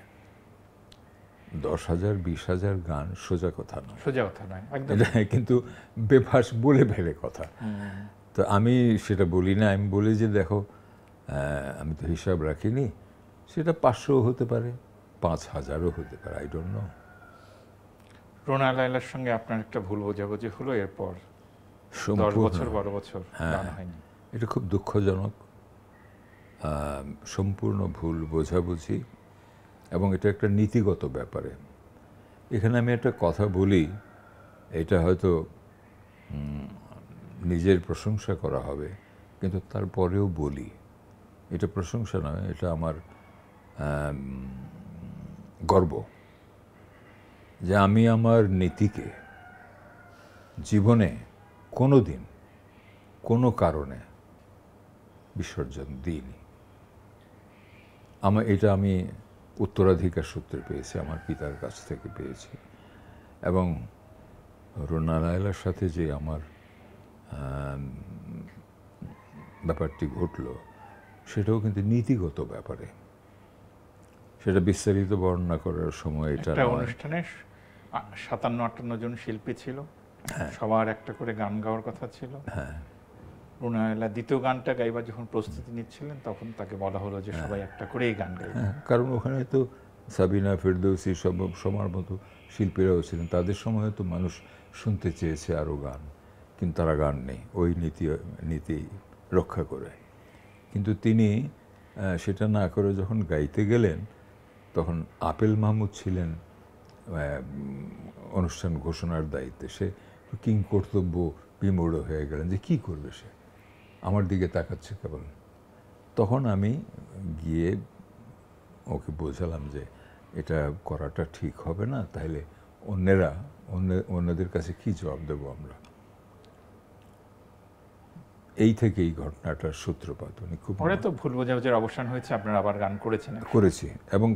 10,000 20,000 গান সোজা কথা নয়, সোজা কথা নয় একদম। এটা কিন্তু বেফাস বলে ফেলে কথা। তো আমি সেটা বলি না, আমি বলি যে দেখো আমি তো হিসাব রাখিনি, সেটা 500 হতে পারে, 5,000ও হতে পারে, আই ডোন্ট নো। রোনা লায়লার সঙ্গে আপনার একটা ভুল বোঝাবুঝি হলো, এরপর 10 বছর 12 বছর গান হয়নি। এটা খুব দুঃখজনক, সম্পূর্ণ ভুল বোঝাবুঝি, এবং এটা একটা নীতিগত ব্যাপারে। এখানে আমি একটা কথা বলি, এটা হয়তো নিজের প্রশংসা করা হবে, কিন্তু তারপরেও বলি, এটা প্রশংসা নয়, এটা আমার গর্ব যে আমি আমার নীতিকে জীবনে কোনো দিন কোনো কারণে বিসর্জন দিইনি। এটা আমি উত্তরাধিকার সূত্রে পেয়েছি, আমার পিতার কাছ থেকে পেয়েছি। এবং রোনা লায়লার সাথে যে আমার ব্যাপারটি ঘটল, সেটাও কিন্তু নীতিগত ব্যাপারে। সেটা বিস্তারিত বর্ণনা করার সময় এটা অনুষ্ঠানে 57-58 জন শিল্পী ছিল, সবার একটা করে গান গাওয়ার কথা ছিল। রোনা লায়লা দ্বিতীয় গানটা গাইবার যখন প্রস্তুতি নিচ্ছিলেন তখন তাকে বলা হলো যে সবাই একটা করেই গান গাইবে। কারণ ওখানে তো সাবিনা, ফেরদৌসী, সবার মতো শিল্পীরাও ছিলেন। তাদের সময় তো মানুষ শুনতে চেয়েছে আরও গান, কিন্তু তারা গান নেই ওই নীতি রক্ষা করে। কিন্তু তিনি সেটা না করে যখন গাইতে গেলেন, তখন আপেল মাহমুদ ছিলেন অনুষ্ঠান ঘোষণার দায়িত্বে। সে কিং কর্তব্য বিমূঢ় হয়ে গেলেন যে কী করবে সে, আমার দিকে তাকাচ্ছে কেবল। তখন আমি গিয়ে ওকে বোঝালাম যে এটা করাটা ঠিক হবে না, তাহলে অন্যদের কাছে কি জবাব দেবো আমরা। এই থেকেই ঘটনাটার সূত্রপাত। উনি খুব পরে তো ভুল বোঝাবুঝির অবসান হয়েছে, আপনারা আবার গান করেছি, এবং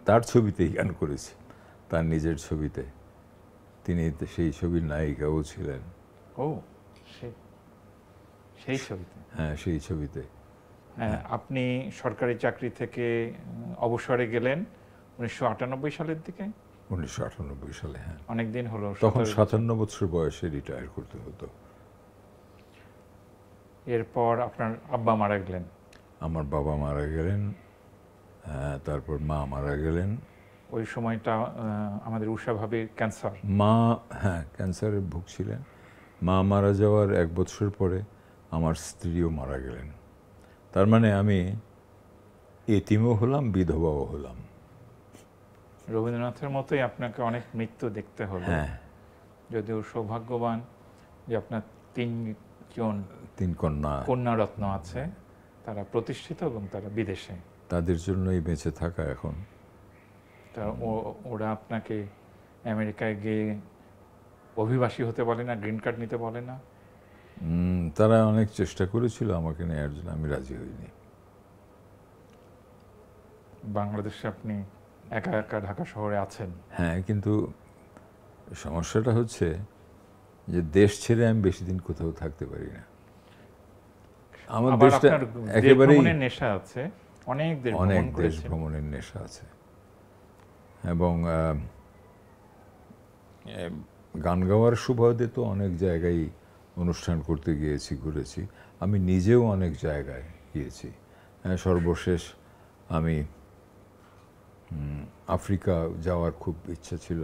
তার ছবিতেই গান করেছি, তার নিজের ছবিতে। তিনি সেই ছবির নায়িকাও ছিলেন। ও, সেই ছবিতে? হ্যাঁ, সেই ছবিতে। আপনি সরকারি চাকরি থেকে অবসরে গেলেন 1998 সালের দিকে। 1998 সালে, হ্যাঁ। অনেকদিন হলো। তখন 57 বছর বয়সে রিটায়ার করতে হতো। এরপর আপনার আব্বা মারা গেলেন। আমার বাবা মারা গেলেন, তারপর মা মারা গেলেন। ওই সময়টা আমাদের উষা ভাবির ক্যান্সার। মা, হ্যাঁ, ক্যান্সারে ভুগছিলেন। মা মারা যাওয়ার 1 বছর পরে আমার স্ত্রীও মারা গেলেন। তার মানে আমি এতিমও হলাম, বিধবাও হলাম। রবীন্দ্রনাথের মতোই আপনাকে অনেক মৃত্যু দেখতে হলো। হ্যাঁ, যদিও সৌভাগ্যবান যে আপনার 3 কন্যারত্ন আছে, তারা প্রতিষ্ঠিত এবং তারা বিদেশে। তাদের জন্যই বেঁচে থাকা এখন। তা ওরা আপনাকে আমেরিকায় গিয়ে অভিবাসী হতে বলে না, গ্রিন কার্ড নিতে বলে না? তারা অনেক চেষ্টা করেছিল আমাকে নেওয়ার জন্য, আমি রাজি হইনি। বাংলাদেশে আপনি একা একা ঢাকা শহরে আছেন। হ্যাঁ, কিন্তু সমস্যাটা হচ্ছে যে দেশ ছেড়ে আমি বেশি দিন কোথাও থাকতে পারি না। আমার দেশটা একেবারে নেশা আছে, অনেক দেশ ভ্রমণের নেশা আছে। এবং গান গাওয়ার সুবাদে তো অনেক জায়গায় অনুষ্ঠান করতে গিয়েছি, ঘুরেছি। আমি নিজেও অনেক জায়গায় গিয়েছি। সর্বশেষ আমি আফ্রিকা যাওয়ার খুব ইচ্ছা ছিল,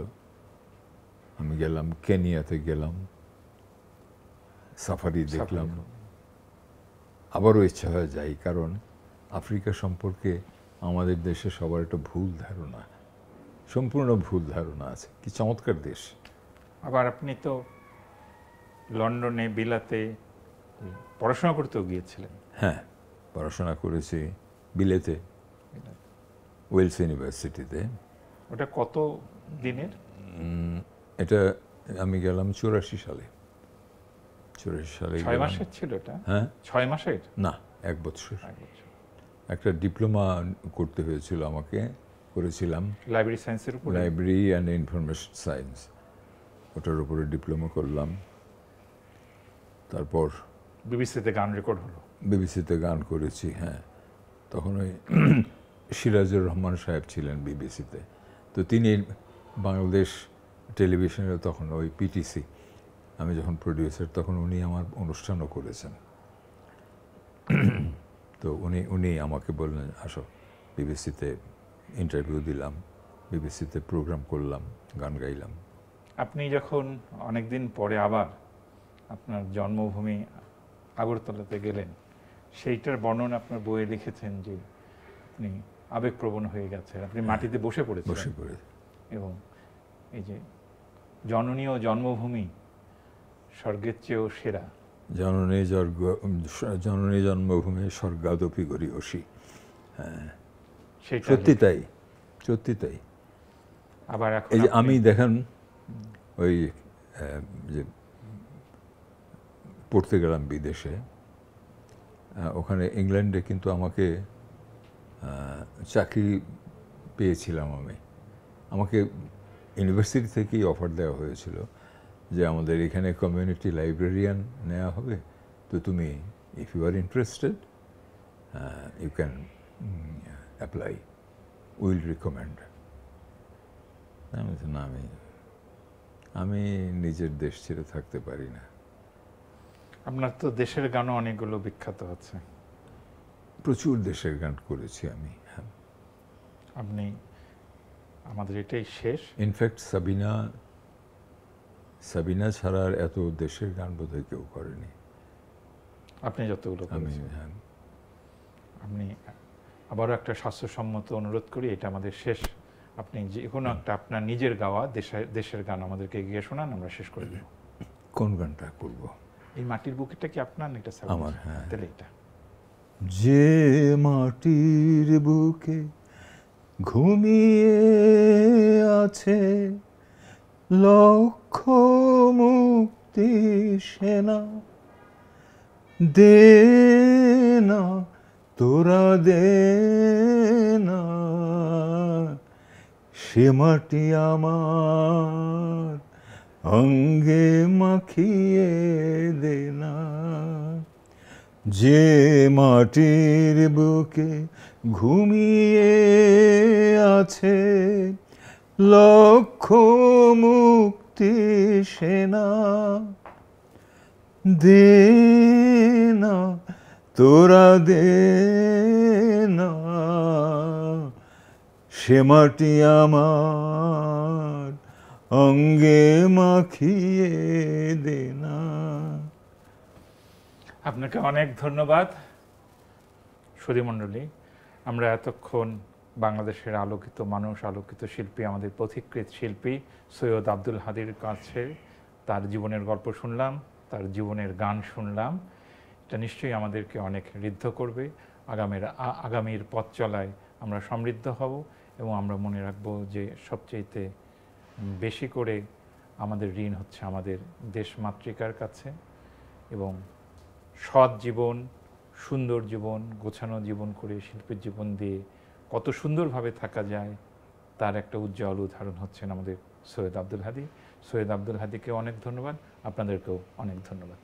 আমি গেলাম, কেনিয়াতে গেলাম, সাফারি দেখলাম। আবারও ইচ্ছা হয়ে যায়, কারণ আফ্রিকা সম্পর্কে আমাদের দেশে সবার একটা ভুল ধারণা, সম্পূর্ণ ভুল ধারণা আছে। কি চমৎকার দেশ। আবার আপনি তো লন্ডনে, বিলাতে পড়াশোনা করতেও গিয়েছিলেন। হ্যাঁ, পড়াশোনা করেছি বিলেতে, ওয়েলস ইউনিভার্সিটিতে। ওটা কত দিনের? এটা আমি গেলাম 84 সালে। 6 মাসের ছিল এটা? হ্যাঁ, 6 মাসের না, 1 বছর। একটা ডিপ্লোমা করতে হয়েছিল আমাকে, করেছিলাম লাইব্রেরি সায়েন্সের উপর, লাইব্রেরি অ্যান্ড ইনফরমেশন সায়েন্স, ওটার উপরে ডিপ্লোমা করলাম। তারপর বিবিসিতে গান রেকর্ড হলো। বিবিসিতে গান করেছি। হ্যাঁ, তখন ওই সিরাজুর রহমান সাহেব ছিলেন বিবিসিতে, তো তিনি বাংলাদেশ টেলিভিশনের তখন ওই পিটিসি, আমি যখন প্রডিউসার তখন উনি আমার অনুষ্ঠানও করেছেন। তো উনি আমাকে বললেন, আসো বিবিসিতে ইন্টারভিউ দিলাম, বিবিসিতে প্রোগ্রাম করলাম, গান গাইলাম। আপনি যখন অনেকদিন পরে আবার আপনার জন্মভূমি আগরতলাতে গেলেন, সেইটার বর্ণনা আপনার বইয়ে লিখেছেন যে আপনি আবেগপ্রবণ হয়ে গেছেন, আপনি মাটিতে বসে পড়ে এবং এই যে জননী ও জন্মভূমি স্বর্গের চেয়েও সেরা, জননী জন্মভূমি স্বর্গাদপি গরীয়সী। হ্যাঁ, সত্যি তাই, সত্যি তাই। আবার এখন এই যে আমি দেখেন ওই যে পড়তে গেলাম বিদেশে, ওখানে ইংল্যান্ডে কিন্তু আমাকে চাকরি পেয়েছিলাম। আমাকে ইউনিভার্সিটি থেকেই অফার দেওয়া হয়েছিল যে আমাদের এখানে কমিউনিটি লাইব্রেরিয়ান নেওয়া হবে, তো তুমি if you are interested you can apply, will recommend. না, আমি নিজের দেশ ছেড়ে থাকতে পারি না। আপনার তো দেশের গানও অনেকগুলো বিখ্যাত হচ্ছে। প্রচুর দেশের গান করেছি আমি। হ্যাঁ, আপনি আমাদের এটাই শেষ। ইনফ্যাক্ট সাবিনা ছাড়া আর এত দেশের গান বোধহয় কেউ করেনি। আপনি যতগুলো করেছেন। হ্যাঁ, আপনি আবারও একটা স্বাস্থ্যসম্মত অনুরোধ করি, এটা আমাদের শেষ। আপনি যে কোনো একটা আপনার নিজের গাওয়া দেশের গান আমাদেরকে গিয়ে শোনান, আমরা শেষ করে দেব। কোন গানটা করব? এই মাটির বুকেটা কি আপনার? এটা আমার। হ্যাঁ, তাহলে এটা। যে মাটির বুকে ঘুমিয়ে আছে লক্ষ মুক্তি সেনা, দে না তোরা দে না, সে মাটি আমার অঙ্গে মাখিয়ে দে না। যে মাটির বুকে ঘুমিয়ে আছে লক্ষ মুক্তি সেনা, দে না তোরা দে না, সে মাটি আমার অঙ্গে মাখিয়ে দে না। আপনাকে অনেক ধন্যবাদ সুধীমণ্ডলী। আমরা এতক্ষণ বাংলাদেশের আলোকিত মানুষ, আলোকিত শিল্পী, আমাদের পথিকৃৎ শিল্পী সৈয়দ আব্দুল হাদীর কাছে তার জীবনের গল্প শুনলাম, তার জীবনের গান শুনলাম। এটা নিশ্চয়ই আমাদেরকে অনেক ঋদ্ধ করবে। আগামীর পথ চলায় আমরা সমৃদ্ধ হব এবং আমরা মনে রাখবো যে সবচেয়ে বেশি করে আমাদের ঋণ হচ্ছে আমাদের দেশ মাতৃকার কাছে, এবং সৎ জীবন, সুন্দর জীবন, গোছানো জীবন করে শিল্পীর জীবন দিয়ে কত সুন্দরভাবে থাকা যায় তার একটা উজ্জ্বল উদাহরণ হচ্ছেন আমাদের সৈয়দ আব্দুল হাদী। সৈয়দ আব্দুল হাদীকে অনেক ধন্যবাদ, আপনাদেরকেও অনেক ধন্যবাদ।